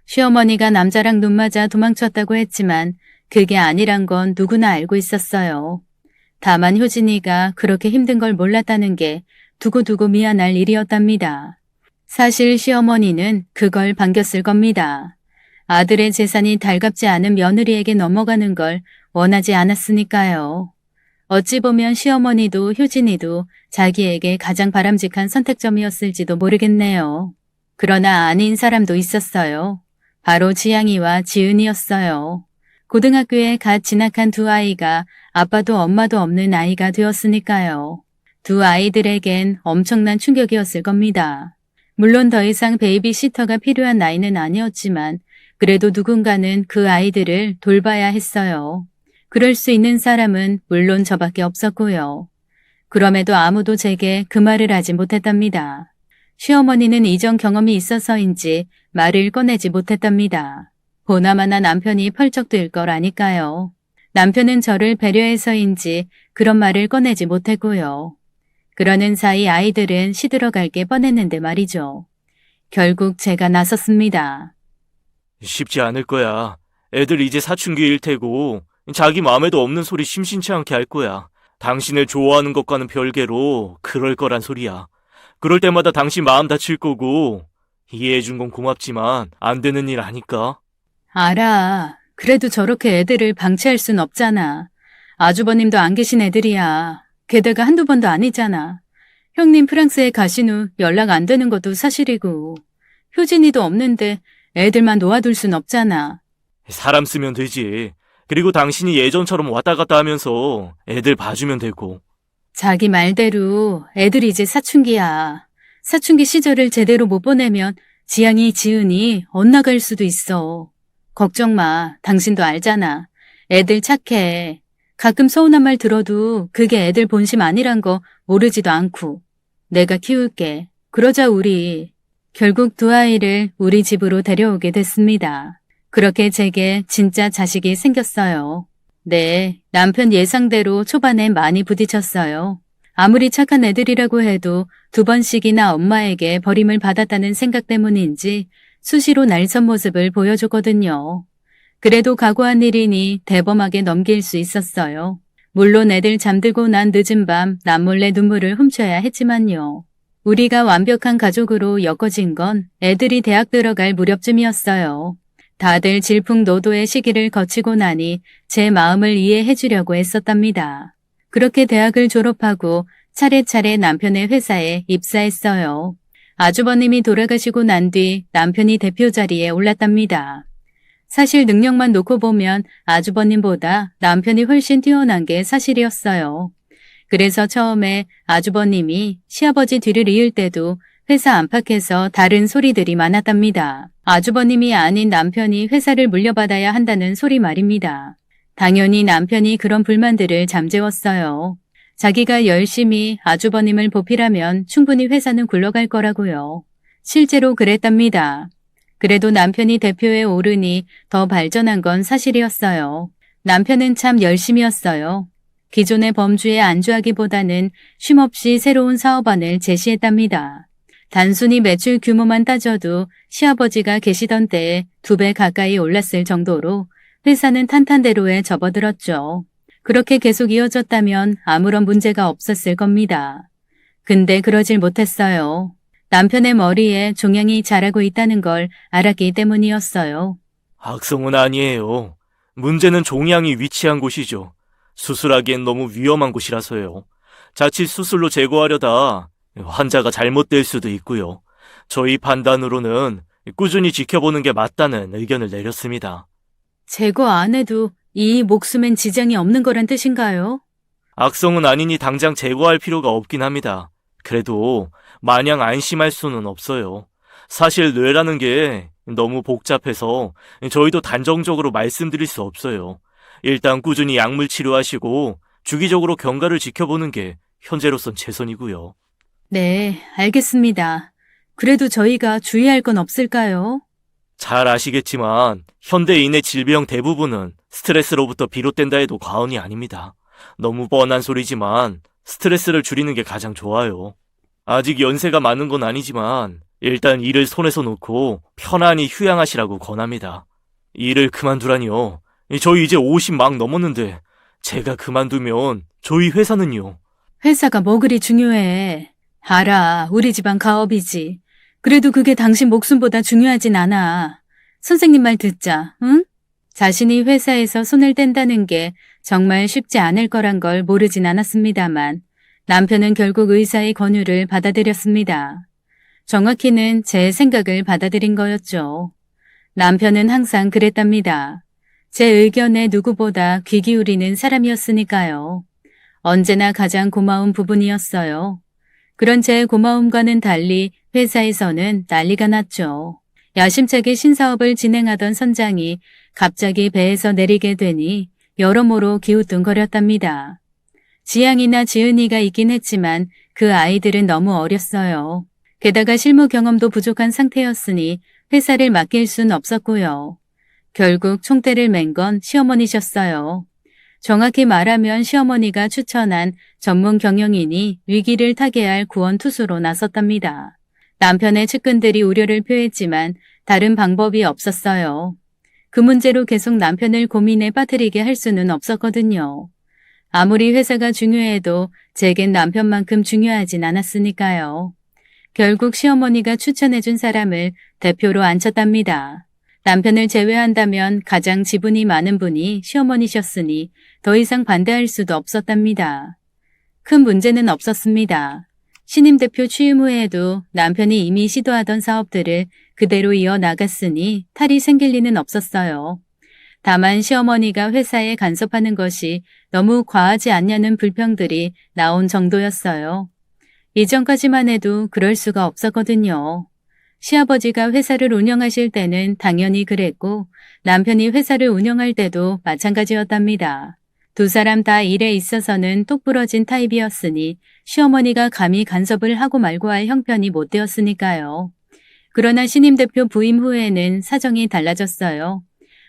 시어머니가 남자랑 눈 맞아 도망쳤다고 했지만 그게 아니란 건 누구나 알고 있었어요. 다만 효진이가 그렇게 힘든 걸 몰랐다는 게 두고두고 미안할 일이었답니다. 사실 시어머니는 그걸 반겼을 겁니다. 아들의 재산이 달갑지 않은 며느리에게 넘어가는 걸 원하지 않았으니까요. 어찌 보면 시어머니도 효진이도 자기에게 가장 바람직한 선택점이었을지도 모르겠네요. 그러나 아닌 사람도 있었어요. 바로 지양이와 지은이었어요. 고등학교에 갓 진학한 2 아이가 아빠도 엄마도 없는 아이가 되었으니까요. 2 아이들에겐 엄청난 충격이었을 겁니다. 물론 더 이상 베이비시터가 필요한 나이는 아니었지만 그래도 누군가는 그 아이들을 돌봐야 했어요. 그럴 수 있는 사람은 물론 저밖에 없었고요. 그럼에도 아무도 제게 그 말을 하지 못했답니다. 시어머니는 이전 경험이 있어서인지 말을 꺼내지 못했답니다. 보나마나 남편이 펄쩍 들 걸 아니까요. 남편은 저를 배려해서인지 그런 말을 꺼내지 못했고요. 그러는 사이 아이들은 시들어갈 게 뻔했는데 말이죠. 결국 제가 나섰습니다. 쉽지 않을 거야. 애들 이제 사춘기일 테고 자기 마음에도 없는 소리 심심치 않게 할 거야. 당신을 좋아하는 것과는 별개로 그럴 거란 소리야. 그럴 때마다 당신 마음 다칠 거고 이해해준 건 고맙지만 안 되는 일 아니까. 알아. 그래도 저렇게 애들을 방치할 순 없잖아. 아주버님도 안 계신 애들이야. 게다가 한두 번도 아니잖아. 형님 프랑스에 가신 후 연락 안 되는 것도 사실이고 효진이도 없는데 애들만 놓아둘 순 없잖아. 사람 쓰면 되지. 그리고 당신이 예전처럼 왔다 갔다 하면서 애들 봐주면 되고. 자기 말대로 애들이 이제 사춘기야. 사춘기 시절을 제대로 못 보내면 지향이 지은이 엇나갈 수도 있어. 걱정 마. 당신도 알잖아. 애들 착해. 가끔 서운한 말 들어도 그게 애들 본심 아니란 거 모르지도 않고. 내가 키울게. 그러자 우리. 결국 두 아이를 우리 집으로 데려오게 됐습니다. 그렇게 제게 진짜 자식이 생겼어요. 네, 남편 예상대로 초반에 많이 부딪혔어요. 아무리 착한 애들이라고 해도 2번씩이나 엄마에게 버림을 받았다는 생각 때문인지 수시로 날선 모습을 보여줬거든요. 그래도 각오한 일이니 대범하게 넘길 수 있었어요. 물론 애들 잠들고 난 늦은 밤 남몰래 눈물을 훔쳐야 했지만요. 우리가 완벽한 가족으로 엮어진 건 애들이 대학 들어갈 무렵쯤이었어요. 다들 질풍노도의 시기를 거치고 나니 제 마음을 이해해 주려고 했었답니다. 그렇게 대학을 졸업하고 차례차례 남편의 회사에 입사했어요. 아주버님이 돌아가시고 난 뒤 남편이 대표 자리에 올랐답니다. 사실 능력만 놓고 보면 아주버님보다 남편이 훨씬 뛰어난 게 사실이었어요. 그래서 처음에 아주버님이 시아버지 뒤를 이을 때도 회사 안팎에서 다른 소리들이 많았답니다. 아주버님이 아닌 남편이 회사를 물려받아야 한다는 소리 말입니다. 당연히 남편이 그런 불만들을 잠재웠어요. 자기가 열심히 아주버님을 보필하면 충분히 회사는 굴러갈 거라고요. 실제로 그랬답니다. 그래도 남편이 대표에 오르니 더 발전한 건 사실이었어요. 남편은 참 열심이었어요. 기존의 범주에 안주하기보다는 쉼없이 새로운 사업안을 제시했답니다. 단순히 매출 규모만 따져도 시아버지가 계시던 때에 2배 가까이 올랐을 정도로 회사는 탄탄대로에 접어들었죠. 그렇게 계속 이어졌다면 아무런 문제가 없었을 겁니다. 근데 그러질 못했어요. 남편의 머리에 종양이 자라고 있다는 걸 알았기 때문이었어요. 악성은 아니에요. 문제는 종양이 위치한 곳이죠. 수술하기엔 너무 위험한 곳이라서요. 자칫 수술로 제거하려다 환자가 잘못될 수도 있고요. 저희 판단으로는 꾸준히 지켜보는 게 맞다는 의견을 내렸습니다. 제거 안 해도 이 목숨엔 지장이 없는 거란 뜻인가요? 악성은 아니니 당장 제거할 필요가 없긴 합니다. 그래도 마냥 안심할 수는 없어요. 사실 뇌라는 게 너무 복잡해서 저희도 단정적으로 말씀드릴 수 없어요. 일단 꾸준히 약물 치료하시고 주기적으로 경과를 지켜보는 게 현재로선 최선이고요. 네, 알겠습니다. 그래도 저희가 주의할 건 없을까요? 잘 아시겠지만 현대인의 질병 대부분은 스트레스로부터 비롯된다 해도 과언이 아닙니다. 너무 뻔한 소리지만 스트레스를 줄이는 게 가장 좋아요. 아직 연세가 많은 건 아니지만 일단 일을 손에서 놓고 편안히 휴양하시라고 권합니다. 일을 그만두라니요. 저희 이제 50 막 넘었는데 제가 그만두면 저희 회사는요. 회사가 뭐 그리 중요해. 알아, 우리 집안 가업이지. 그래도 그게 당신 목숨보다 중요하진 않아. 선생님 말 듣자, 응? 자신이 회사에서 손을 뗀다는 게 정말 쉽지 않을 거란 걸 모르진 않았습니다만 남편은 결국 의사의 권유를 받아들였습니다. 정확히는 제 생각을 받아들인 거였죠. 남편은 항상 그랬답니다. 제 의견에 누구보다 귀 기울이는 사람이었으니까요. 언제나 가장 고마운 부분이었어요. 그런 제 고마움과는 달리 회사에서는 난리가 났죠. 야심차게 신사업을 진행하던 선장이 갑자기 배에서 내리게 되니 여러모로 기우뚱거렸답니다. 지향이나 지은이가 있긴 했지만 그 아이들은 너무 어렸어요. 게다가 실무 경험도 부족한 상태였으니 회사를 맡길 순 없었고요. 결국 총대를 맨 건 시어머니셨어요. 정확히 말하면 시어머니가 추천한 전문 경영인이 위기를 타개할 구원투수로 나섰답니다. 남편의 측근들이 우려를 표했지만 다른 방법이 없었어요. 그 문제로 계속 남편을 고민에 빠뜨리게 할 수는 없었거든요. 아무리 회사가 중요해도 제겐 남편만큼 중요하진 않았으니까요. 결국 시어머니가 추천해준 사람을 대표로 앉혔답니다. 남편을 제외한다면 가장 지분이 많은 분이 시어머니셨으니 더 이상 반대할 수도 없었답니다. 큰 문제는 없었습니다. 신임 대표 취임 후에도 남편이 이미 시도하던 사업들을 그대로 이어나갔으니 탈이 생길 리는 없었어요. 다만 시어머니가 회사에 간섭하는 것이 너무 과하지 않냐는 불평들이 나온 정도였어요. 이전까지만 해도 그럴 수가 없었거든요. 시아버지가 회사를 운영하실 때는 당연히 그랬고 남편이 회사를 운영할 때도 마찬가지였답니다. 두 사람 다 일에 있어서는 똑부러진 타입이었으니 시어머니가 감히 간섭을 하고 말고 할 형편이 못 되었으니까요. 그러나 신임 대표 부임 후에는 사정이 달라졌어요.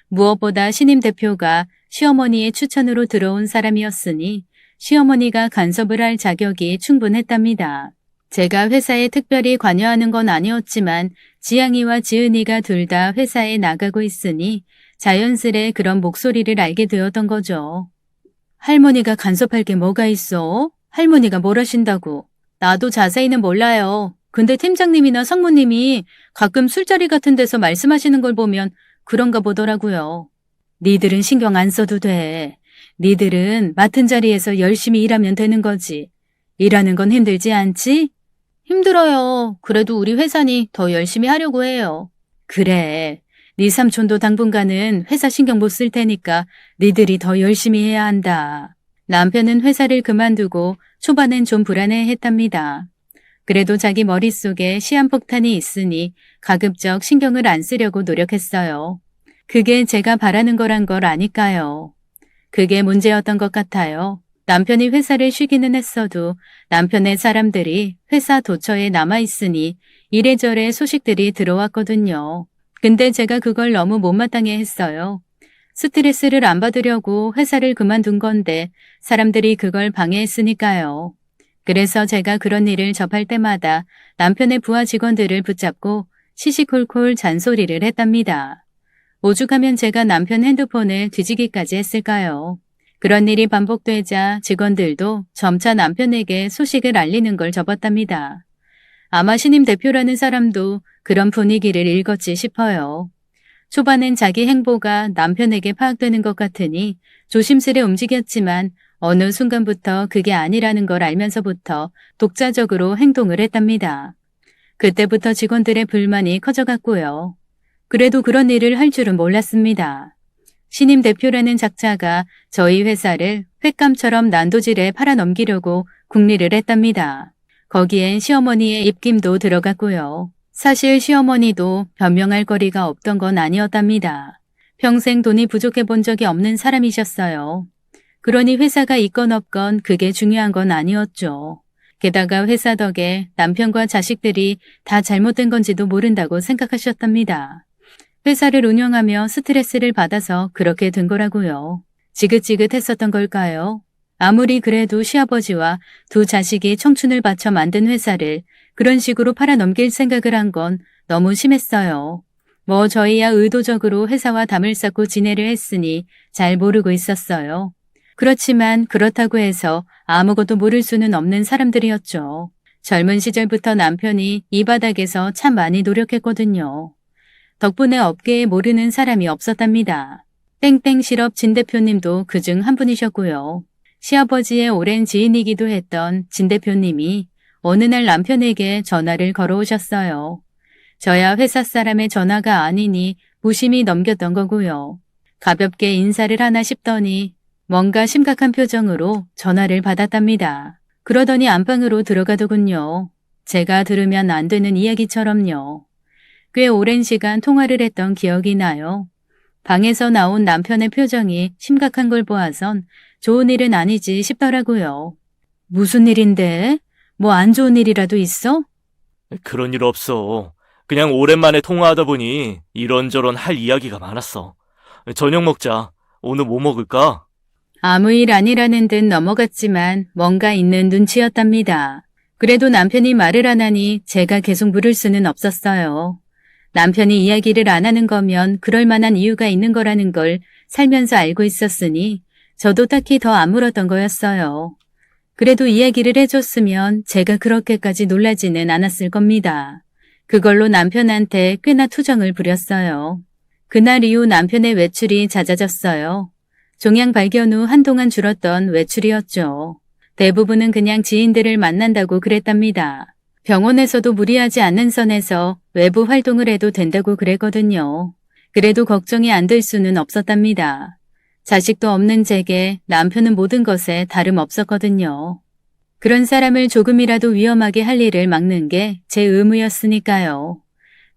무엇보다 신임 대표가 시어머니의 추천으로 들어온 사람이었으니 시어머니가 간섭을 할 자격이 충분했답니다. 제가 회사에 특별히 관여하는 건 아니었지만 지향이와 지은이가 둘 다 회사에 나가고 있으니 자연스레 그런 목소리를 알게 되었던 거죠. 할머니가 간섭할 게 뭐가 있어? 할머니가 뭘 하신다고? 나도 자세히는 몰라요. 근데 팀장님이나 상무님이 가끔 술자리 같은 데서 말씀하시는 걸 보면 그런가 보더라고요. 니들은 신경 안 써도 돼. 니들은 맡은 자리에서 열심히 일하면 되는 거지. 일하는 건 힘들지 않지? 힘들어요. 그래도 우리 회사니 더 열심히 하려고 해요. 그래. 네 삼촌도 당분간은 회사 신경 못 쓸 테니까 니들이 더 열심히 해야 한다. 남편은 회사를 그만두고 초반엔 좀 불안해했답니다. 그래도 자기 머릿속에 시한폭탄이 있으니 가급적 신경을 안 쓰려고 노력했어요. 그게 제가 바라는 거란 걸 아니까요. 그게 문제였던 것 같아요. 남편이 회사를 쉬기는 했어도 남편의 사람들이 회사 도처에 남아있으니 이래저래 소식들이 들어왔거든요. 근데 제가 그걸 너무 못마땅해 했어요. 스트레스를 안 받으려고 회사를 그만둔 건데 사람들이 그걸 방해했으니까요. 그래서 제가 그런 일을 접할 때마다 남편의 부하 직원들을 붙잡고 시시콜콜 잔소리를 했답니다. 오죽하면 제가 남편 핸드폰을 뒤지기까지 했을까요? 그런 일이 반복되자 직원들도 점차 남편에게 소식을 알리는 걸 접었답니다. 아마 신임 대표라는 사람도 그런 분위기를 읽었지 싶어요. 초반엔 자기 행보가 남편에게 파악되는 것 같으니 조심스레 움직였지만 어느 순간부터 그게 아니라는 걸 알면서부터 독자적으로 행동을 했답니다. 그때부터 직원들의 불만이 커져갔고요. 그래도 그런 일을 할 줄은 몰랐습니다. 신임 대표라는 작자가 저희 회사를 횟감처럼 난도질에 팔아넘기려고 궁리를 했답니다. 거기엔 시어머니의 입김도 들어갔고요. 사실 시어머니도 변명할 거리가 없던 건 아니었답니다. 평생 돈이 부족해 본 적이 없는 사람이셨어요. 그러니 회사가 있건 없건 그게 중요한 건 아니었죠. 게다가 회사 덕에 남편과 자식들이 다 잘못된 건지도 모른다고 생각하셨답니다. 회사를 운영하며 스트레스를 받아서 그렇게 된 거라고요. 지긋지긋했었던 걸까요? 아무리 그래도 시아버지와 두 자식이 청춘을 바쳐 만든 회사를 그런 식으로 팔아넘길 생각을 한 건 너무 심했어요. 뭐 저희야 의도적으로 회사와 담을 쌓고 지내려 했으니 잘 모르고 있었어요. 그렇지만 그렇다고 해서 아무것도 모를 수는 없는 사람들이었죠. 젊은 시절부터 남편이 이 바닥에서 참 많이 노력했거든요. 덕분에 업계에 모르는 사람이 없었답니다. 땡땡 실업 진 대표님도 그중 한 분이셨고요. 시아버지의 오랜 지인이기도 했던 진 대표님이 어느 날 남편에게 전화를 걸어오셨어요. 저야 회사 사람의 전화가 아니니 무심히 넘겼던 거고요. 가볍게 인사를 하나 싶더니 뭔가 심각한 표정으로 전화를 받았답니다. 그러더니 안방으로 들어가더군요. 제가 들으면 안 되는 이야기처럼요. 꽤 오랜 시간 통화를 했던 기억이 나요. 방에서 나온 남편의 표정이 심각한 걸 보아선 좋은 일은 아니지 싶더라고요. 무슨 일인데? 뭐 안 좋은 일이라도 있어? 그런 일 없어. 그냥 오랜만에 통화하다 보니 이런저런 할 이야기가 많았어. 저녁 먹자. 오늘 뭐 먹을까? 아무 일 아니라는 듯 넘어갔지만 뭔가 있는 눈치였답니다. 그래도 남편이 말을 안 하니 제가 계속 물을 수는 없었어요. 남편이 이야기를 안 하는 거면 그럴 만한 이유가 있는 거라는 걸 살면서 알고 있었으니 저도 딱히 더 안 물었던 거였어요. 그래도 이야기를 해줬으면 제가 그렇게까지 놀라지는 않았을 겁니다. 그걸로 남편한테 꽤나 투정을 부렸어요. 그날 이후 남편의 외출이 잦아졌어요. 종양 발견 후 한동안 줄었던 외출이었죠. 대부분은 그냥 지인들을 만난다고 그랬답니다. 병원에서도 무리하지 않는 선에서 외부 활동을 해도 된다고 그랬거든요. 그래도 걱정이 안 될 수는 없었답니다. 자식도 없는 제게 남편은 모든 것에 다름없었거든요. 그런 사람을 조금이라도 위험하게 할 일을 막는 게 제 의무였으니까요.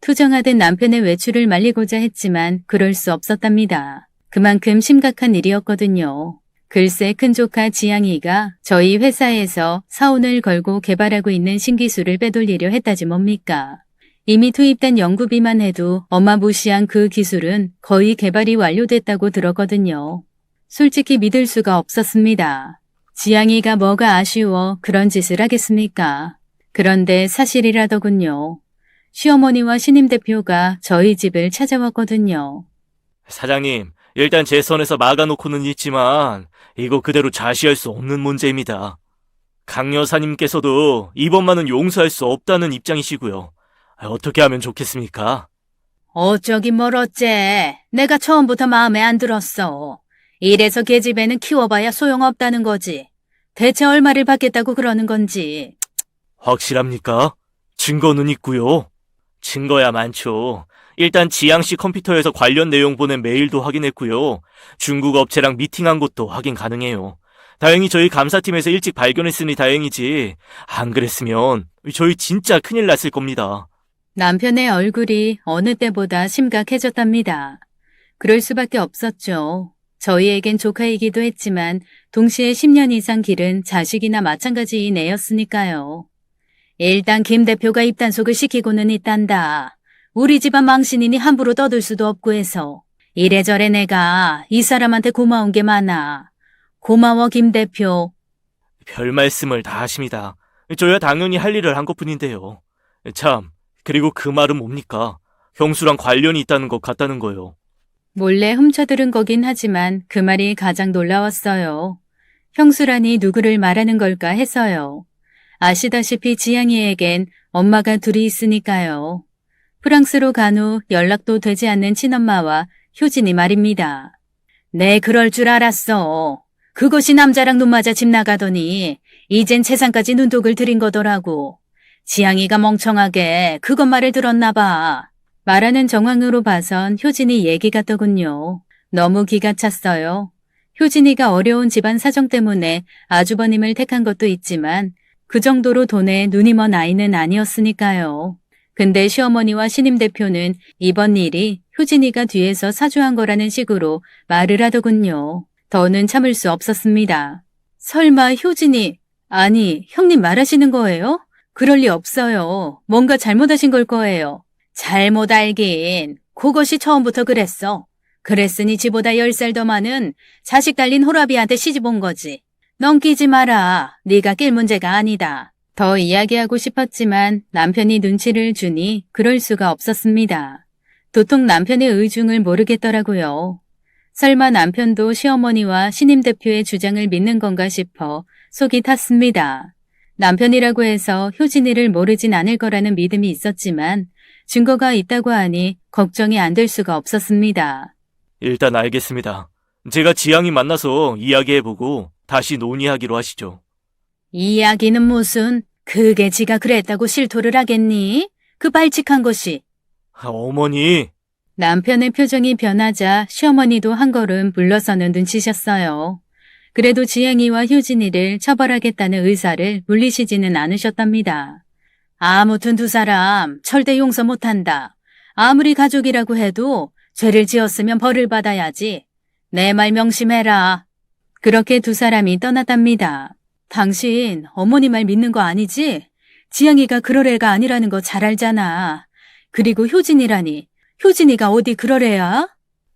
투정하듯 남편의 외출을 말리고자 했지만 그럴 수 없었답니다. 그만큼 심각한 일이었거든요. 글쎄 큰 조카 지양이가 저희 회사에서 사원을 걸고 개발하고 있는 신기술을 빼돌리려 했다지 뭡니까. 이미 투입된 연구비만 해도 어마무시한 그 기술은 거의 개발이 완료됐다고 들었거든요. 솔직히 믿을 수가 없었습니다. 지양이가 뭐가 아쉬워 그런 짓을 하겠습니까? 그런데 사실이라더군요. 시어머니와 신임 대표가 저희 집을 찾아왔거든요. 사장님, 일단 제 선에서 막아놓고는 있지만 이거 그대로 좌시할 수 없는 문제입니다. 강 여사님께서도 이번만은 용서할 수 없다는 입장이시고요. 어떻게 하면 좋겠습니까? 어쩌긴 뭘 어째. 내가 처음부터 마음에 안 들었어. 이래서 계집애는 키워봐야 소용없다는 거지. 대체 얼마를 받겠다고 그러는 건지. 확실합니까? 증거는 있고요. 증거야 많죠. 일단 지양씨 컴퓨터에서 관련 내용 보낸 메일도 확인했고요. 중국 업체랑 미팅한 것도 확인 가능해요. 다행히 저희 감사팀에서 일찍 발견했으니 다행이지. 안 그랬으면 저희 진짜 큰일 났을 겁니다. 남편의 얼굴이 어느 때보다 심각해졌답니다. 그럴 수밖에 없었죠. 저희에겐 조카이기도 했지만 동시에 10년 이상 기른 자식이나 마찬가지인 애였으니까요. 일단 김 대표가 입단속을 시키고는 있단다. 우리 집안 망신이니 함부로 떠들 수도 없고 해서 이래저래 내가 이 사람한테 고마운 게 많아. 고마워 김 대표. 별 말씀을 다 하십니다. 저야 당연히 할 일을 한 것뿐인데요. 참, 그리고 그 말은 뭡니까? 형수랑 관련이 있다는 것 같다는 거요. 몰래 훔쳐들은 거긴 하지만 그 말이 가장 놀라웠어요. 형수라니 누구를 말하는 걸까 해서요. 아시다시피 지양이에겐 엄마가 둘이 있으니까요. 프랑스로 간 후 연락도 되지 않는 친엄마와 효진이 말입니다. 네, 그럴 줄 알았어. 그것이 남자랑 눈 맞아 집 나가더니 이젠 재산까지 눈독을 들인 거더라고. 지양이가 멍청하게 그것 말을 들었나 봐. 말하는 정황으로 봐선 효진이 얘기 같더군요. 너무 기가 찼어요. 효진이가 어려운 집안 사정 때문에 아주버님을 택한 것도 있지만 그 정도로 돈에 눈이 먼 아이는 아니었으니까요. 근데 시어머니와 신임 대표는 이번 일이 효진이가 뒤에서 사주한 거라는 식으로 말을 하더군요. 더는 참을 수 없었습니다. 설마 효진이, 아니 형님 말하시는 거예요? 그럴 리 없어요. 뭔가 잘못하신 걸 거예요. 잘못 알긴. 그것이 처음부터 그랬어. 그랬으니 지보다 10살 더 많은 자식 달린 호라비한테 시집 온 거지. 넌 끼지 마라. 네가 낄 문제가 아니다. 더 이야기하고 싶었지만 남편이 눈치를 주니 그럴 수가 없었습니다. 도통 남편의 의중을 모르겠더라고요. 설마 남편도 시어머니와 신임 대표의 주장을 믿는 건가 싶어 속이 탔습니다. 남편이라고 해서 효진이를 모르진 않을 거라는 믿음이 있었지만 증거가 있다고 하니 걱정이 안 될 수가 없었습니다. 일단 알겠습니다. 제가 지양이 만나서 이야기해보고 다시 논의하기로 하시죠. 이야기는 무슨, 그게 지가 그랬다고 실토를 하겠니? 그 발칙한 것이. 어머니, 남편의 표정이 변하자 시어머니도 한 걸음 물러서는 눈치셨어요. 그래도 지양이와 효진이를 처벌하겠다는 의사를 물리시지는 않으셨답니다. 아무튼 두 사람 절대 용서 못한다. 아무리 가족이라고 해도 죄를 지었으면 벌을 받아야지. 내 말 명심해라. 그렇게 두 사람이 떠났답니다. 당신 어머니 말 믿는 거 아니지? 지영이가 그럴 애가 아니라는 거 잘 알잖아. 그리고 효진이라니. 효진이가 어디 그럴 애야?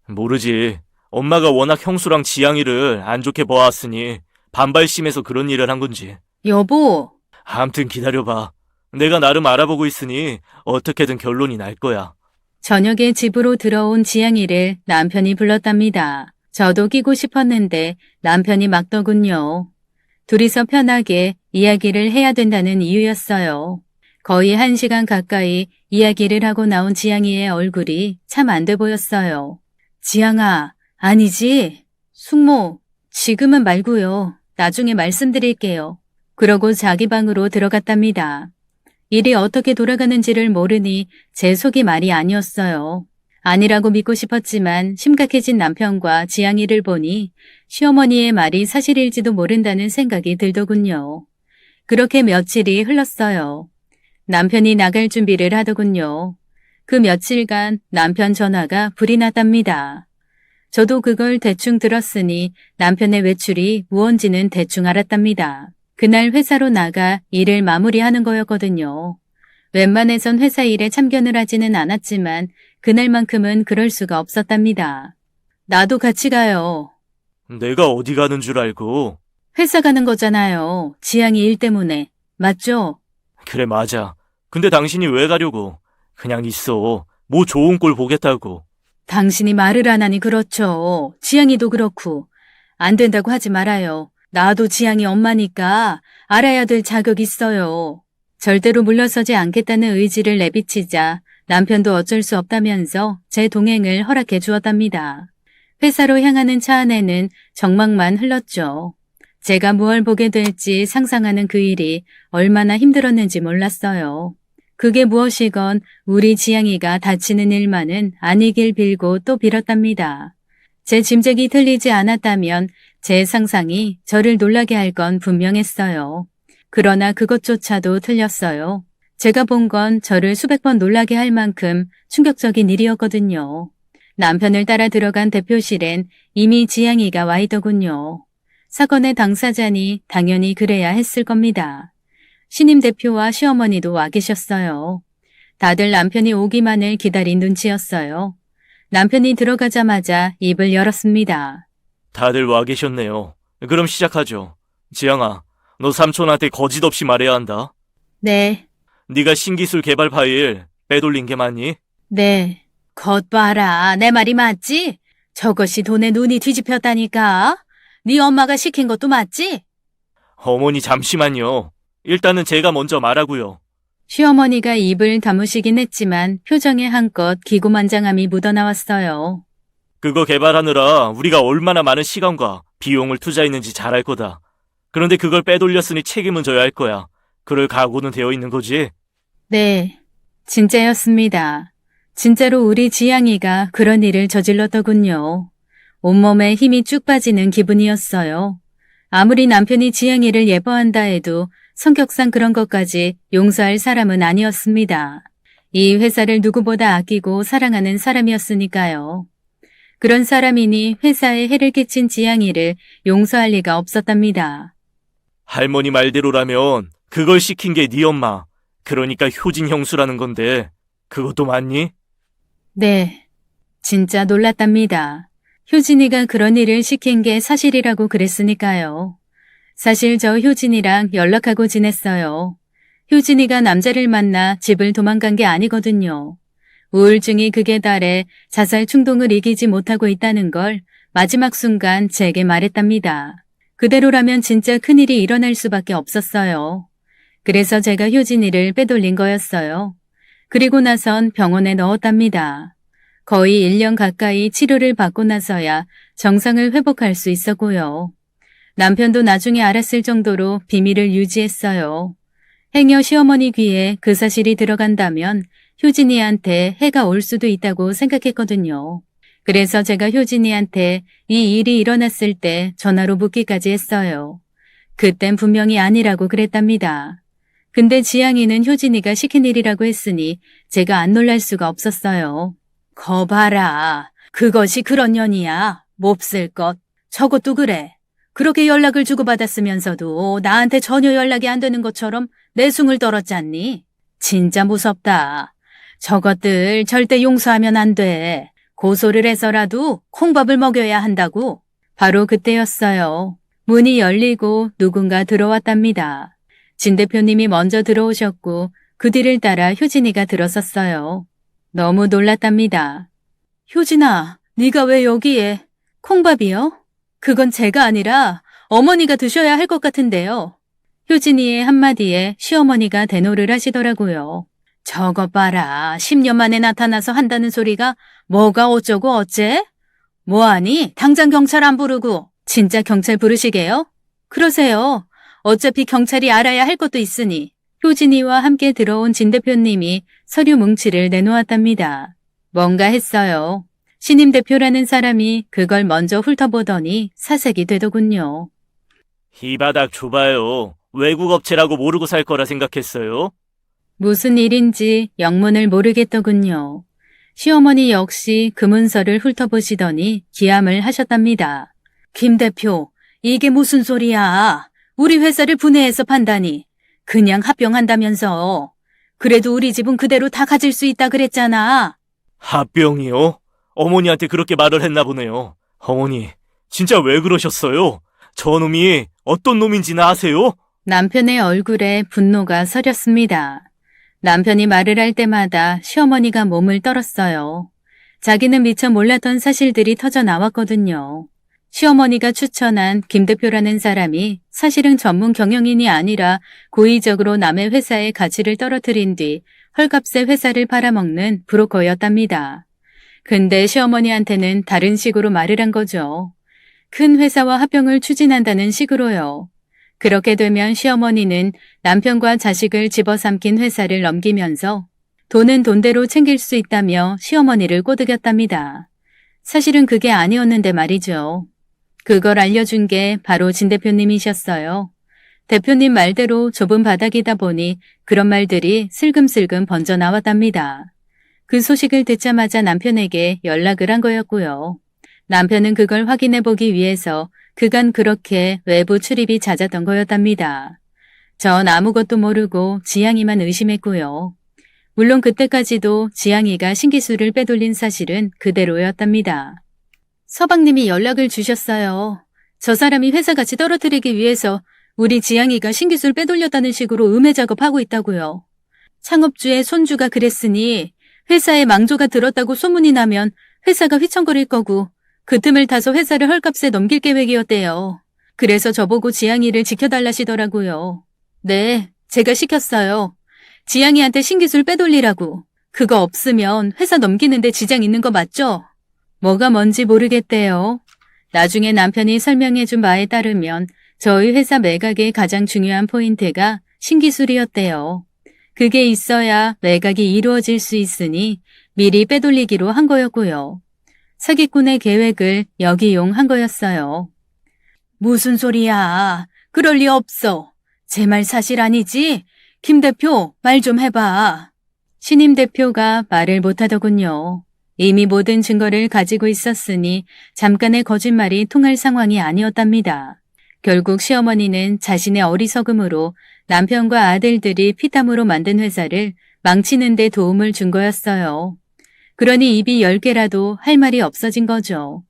모르지. 엄마가 워낙 형수랑 지양이를 안 좋게 봐왔으니 반발심에서 그런 일을 한 건지. 여보, 암튼 기다려봐. 내가 나름 알아보고 있으니 어떻게든 결론이 날 거야. 저녁에 집으로 들어온 지영이를 남편이 불렀답니다. 저도 끼고 싶었는데 남편이 막더군요. 둘이서 편하게 이야기를 해야 된다는 이유였어요. 거의 1시간 가까이 이야기를 하고 나온 지양이의 얼굴이 참 안 돼 보였어요. 지양아, 아니지? 숙모, 지금은 말고요. 나중에 말씀드릴게요. 그러고 자기 방으로 들어갔답니다. 일이 어떻게 돌아가는지를 모르니 제 속이 말이 아니었어요. 아니라고 믿고 싶었지만 심각해진 남편과 지양이를 보니 시어머니의 말이 사실일지도 모른다는 생각이 들더군요. 그렇게 며칠이 흘렀어요. 남편이 나갈 준비를 하더군요. 그 며칠간 남편 전화가 불이 났답니다. 저도 그걸 대충 들었으니 남편의 외출이 무언지는 대충 알았답니다. 그날 회사로 나가 일을 마무리하는 거였거든요. 웬만해선 회사 일에 참견을 하지는 않았지만 그날만큼은 그럴 수가 없었답니다. 나도 같이 가요. 내가 어디 가는 줄 알고. 회사 가는 거잖아요. 지양이 일 때문에. 맞죠? 그래, 맞아. 근데 당신이 왜 가려고? 그냥 있어. 뭐 좋은 꼴 보겠다고. 당신이 말을 안 하니 그렇죠. 지양이도 그렇고. 안 된다고 하지 말아요. 나도 지양이 엄마니까 알아야 될 자격 있어요. 절대로 물러서지 않겠다는 의지를 내비치자 남편도 어쩔 수 없다면서 제 동행을 허락해 주었답니다. 회사로 향하는 차 안에는 정막만 흘렀죠. 제가 무얼 보게 될지 상상하는 그 일이 얼마나 힘들었는지 몰랐어요. 그게 무엇이건 우리 지양이가 다치는 일만은 아니길 빌고 또 빌었답니다. 제 짐작이 틀리지 않았다면 제 상상이 저를 놀라게 할 건 분명했어요. 그러나 그것조차도 틀렸어요. 제가 본 건 저를 수백 번 놀라게 할 만큼 충격적인 일이었거든요. 남편을 따라 들어간 대표실엔 이미 지양이가 와 있더군요. 사건의 당사자니 당연히 그래야 했을 겁니다. 신임 대표와 시어머니도 와 계셨어요. 다들 남편이 오기만을 기다린 눈치였어요. 남편이 들어가자마자 입을 열었습니다. 다들 와 계셨네요. 그럼 시작하죠. 지양아, 너 삼촌한테 거짓 없이 말해야 한다. 네, 네가 신기술 개발 파일 빼돌린 게 맞니? 네. 겉 봐라. 내 말이 맞지? 저것이 돈에 눈이 뒤집혔다니까. 네 엄마가 시킨 것도 맞지? 어머니 잠시만요. 일단은 제가 먼저 말하고요. 시어머니가 입을 다무시긴 했지만 표정에 한껏 기고만장함이 묻어나왔어요. 그거 개발하느라 우리가 얼마나 많은 시간과 비용을 투자했는지 잘 알 거다. 그런데 그걸 빼돌렸으니 책임은 져야 할 거야. 그럴 각오는 되어 있는 거지? 네, 진짜였습니다. 진짜로 우리 지양이가 그런 일을 저질렀더군요. 온몸에 힘이 쭉 빠지는 기분이었어요. 아무리 남편이 지양이를 예뻐한다 해도 성격상 그런 것까지 용서할 사람은 아니었습니다. 이 회사를 누구보다 아끼고 사랑하는 사람이었으니까요. 그런 사람이니 회사에 해를 끼친 지양이를 용서할 리가 없었답니다. 할머니 말대로라면 그걸 시킨 게 네 엄마. 그러니까 효진 형수라는 건데 그것도 맞니? 네, 진짜 놀랐답니다. 효진이가 그런 일을 시킨 게 사실이라고 그랬으니까요. 사실 저 효진이랑 연락하고 지냈어요. 효진이가 남자를 만나 집을 도망간 게 아니거든요. 우울증이 극에 달해 자살 충동을 이기지 못하고 있다는 걸 마지막 순간 제게 말했답니다. 그대로라면 진짜 큰일이 일어날 수밖에 없었어요. 그래서 제가 효진이를 빼돌린 거였어요. 그리고 나선 병원에 넣었답니다. 거의 1년 가까이 치료를 받고 나서야 정상을 회복할 수 있었고요. 남편도 나중에 알았을 정도로 비밀을 유지했어요. 행여 시어머니 귀에 그 사실이 들어간다면 효진이한테 해가 올 수도 있다고 생각했거든요. 그래서 제가 효진이한테 이 일이 일어났을 때 전화로 묻기까지 했어요. 그땐 분명히 아니라고 그랬답니다. 근데 지양이는 효진이가 시킨 일이라고 했으니 제가 안 놀랄 수가 없었어요. 거봐라. 그것이 그런 년이야. 몹쓸 것. 저것도 그래. 그렇게 연락을 주고받았으면서도 나한테 전혀 연락이 안 되는 것처럼 내숭을 떨었잖니? 진짜 무섭다. 저것들 절대 용서하면 안 돼. 고소를 해서라도 콩밥을 먹여야 한다고. 바로 그때였어요. 문이 열리고 누군가 들어왔답니다. 진 대표님이 먼저 들어오셨고 그 뒤를 따라 효진이가 들어섰어요. 너무 놀랐답니다. 효진아, 네가 왜 여기에? 콩밥이요? 그건 제가 아니라 어머니가 드셔야 할 것 같은데요. 효진이의 한마디에 시어머니가 대노를 하시더라고요. 저거 봐라. 10년 만에 나타나서 한다는 소리가 뭐가 어쩌고 어째? 뭐하니? 당장 경찰 안 부르고. 진짜 경찰 부르시게요? 그러세요. 어차피 경찰이 알아야 할 것도 있으니. 효진이와 함께 들어온 진 대표님이 서류 뭉치를 내놓았답니다. 뭔가 했어요. 신임 대표라는 사람이 그걸 먼저 훑어보더니 사색이 되더군요. 이 바닥 좁아요. 외국 업체라고 모르고 살 거라 생각했어요? 무슨 일인지 영문을 모르겠더군요. 시어머니 역시 그 문서를 훑어보시더니 기함을 하셨답니다. 김 대표, 이게 무슨 소리야? 우리 회사를 분해해서 판다니. 그냥 합병한다면서. 그래도 우리 집은 그대로 다 가질 수 있다 그랬잖아. 합병이요? 어머니한테 그렇게 말을 했나 보네요. 어머니, 진짜 왜 그러셨어요? 저놈이 어떤 놈인지는 아세요? 남편의 얼굴에 분노가 서렸습니다. 남편이 말을 할 때마다 시어머니가 몸을 떨었어요. 자기는 미처 몰랐던 사실들이 터져 나왔거든요. 시어머니가 추천한 김 대표라는 사람이 사실은 전문 경영인이 아니라 고의적으로 남의 회사의 가치를 떨어뜨린 뒤 헐값에 회사를 팔아먹는 브로커였답니다. 근데 시어머니한테는 다른 식으로 말을 한 거죠. 큰 회사와 합병을 추진한다는 식으로요. 그렇게 되면 시어머니는 남편과 자식을 집어삼킨 회사를 넘기면서 돈은 돈대로 챙길 수 있다며 시어머니를 꼬드겼답니다. 사실은 그게 아니었는데 말이죠. 그걸 알려준 게 바로 진 대표님이셨어요. 대표님 말대로 좁은 바닥이다 보니 그런 말들이 슬금슬금 번져 나왔답니다. 그 소식을 듣자마자 남편에게 연락을 한 거였고요. 남편은 그걸 확인해 보기 위해서 그간 그렇게 외부 출입이 잦았던 거였답니다. 전 아무것도 모르고 지향이만 의심했고요. 물론 그때까지도 지향이가 신기술을 빼돌린 사실은 그대로였답니다. 서방님이 연락을 주셨어요. 저 사람이 회사 가치 떨어뜨리기 위해서 우리 지향이가 신기술 빼돌렸다는 식으로 음해 작업하고 있다고요. 창업주의 손주가 그랬으니 회사에 망조가 들었다고 소문이 나면 회사가 휘청거릴 거고 그 틈을 타서 회사를 헐값에 넘길 계획이었대요. 그래서 저보고 지향이를 지켜달라시더라고요. 네, 제가 시켰어요. 지향이한테 신기술 빼돌리라고. 그거 없으면 회사 넘기는데 지장 있는 거 맞죠? 뭐가 뭔지 모르겠대요. 나중에 남편이 설명해준 바에 따르면 저희 회사 매각의 가장 중요한 포인트가 신기술이었대요. 그게 있어야 매각이 이루어질 수 있으니 미리 빼돌리기로 한 거였고요. 사기꾼의 계획을 역이용한 거였어요. 무슨 소리야. 그럴 리 없어. 제 말 사실 아니지? 김 대표, 말 좀 해봐. 신임 대표가 말을 못하더군요. 이미 모든 증거를 가지고 있었으니 잠깐의 거짓말이 통할 상황이 아니었답니다. 결국 시어머니는 자신의 어리석음으로 남편과 아들들이 피땀으로 만든 회사를 망치는 데 도움을 준 거였어요. 그러니 입이 10개라도 할 말이 없어진 거죠.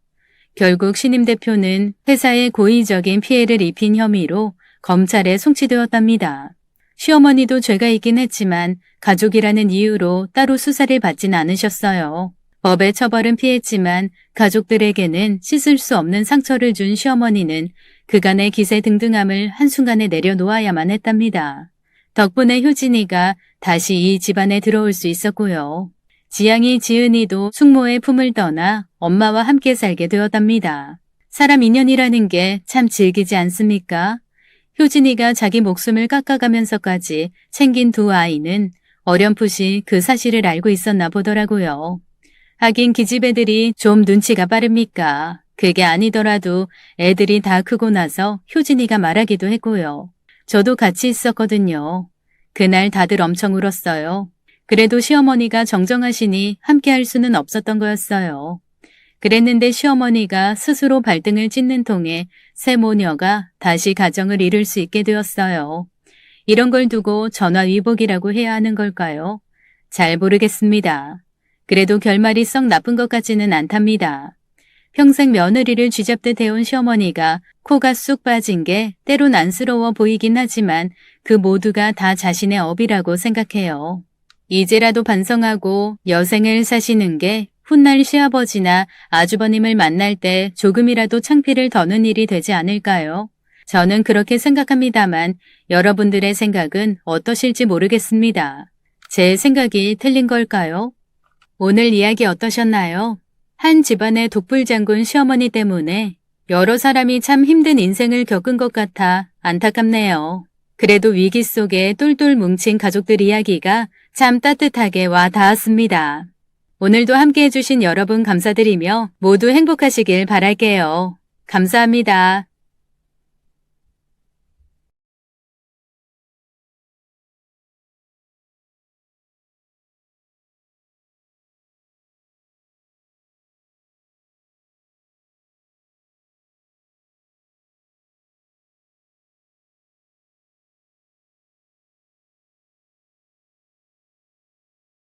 결국 신임 대표는 회사에 고의적인 피해를 입힌 혐의로 검찰에 송치되었답니다. 시어머니도 죄가 있긴 했지만 가족이라는 이유로 따로 수사를 받진 않으셨어요. 법의 처벌은 피했지만 가족들에게는 씻을 수 없는 상처를 준 시어머니는 그간의 기세 등등함을 한순간에 내려놓아야만 했답니다. 덕분에 효진이가 다시 이 집안에 들어올 수 있었고요. 지향이 지은이도 숙모의 품을 떠나 엄마와 함께 살게 되었답니다. 사람 인연이라는 게 참 질기지 않습니까? 효진이가 자기 목숨을 깎아가면서까지 챙긴 두 아이는 어렴풋이 그 사실을 알고 있었나 보더라고요. 하긴 기집애들이 좀 눈치가 빠릅니까? 그게 아니더라도 애들이 다 크고 나서 효진이가 말하기도 했고요. 저도 같이 있었거든요. 그날 다들 엄청 울었어요. 그래도 시어머니가 정정하시니 함께 할 수는 없었던 거였어요. 그랬는데 시어머니가 스스로 발등을 찢는 통에 새 모녀가 다시 가정을 이룰 수 있게 되었어요. 이런 걸 두고 전화위복이라고 해야 하는 걸까요? 잘 모르겠습니다. 그래도 결말이 썩 나쁜 것 같지는 않답니다. 평생 며느리를 쥐잡듯 해온 시어머니가 코가 쑥 빠진 게 때론 안쓰러워 보이긴 하지만 그 모두가 다 자신의 업이라고 생각해요. 이제라도 반성하고 여생을 사시는 게 훗날 시아버지나 아주버님을 만날 때 조금이라도 창피를 더는 일이 되지 않을까요? 저는 그렇게 생각합니다만 여러분들의 생각은 어떠실지 모르겠습니다. 제 생각이 틀린 걸까요? 오늘 이야기 어떠셨나요? 한 집안의 독불장군 시어머니 때문에 여러 사람이 참 힘든 인생을 겪은 것 같아 안타깝네요. 그래도 위기 속에 똘똘 뭉친 가족들 이야기가 참 따뜻하게 와 닿았습니다. 오늘도 함께 해주신 여러분 감사드리며 모두 행복하시길 바랄게요. 감사합니다.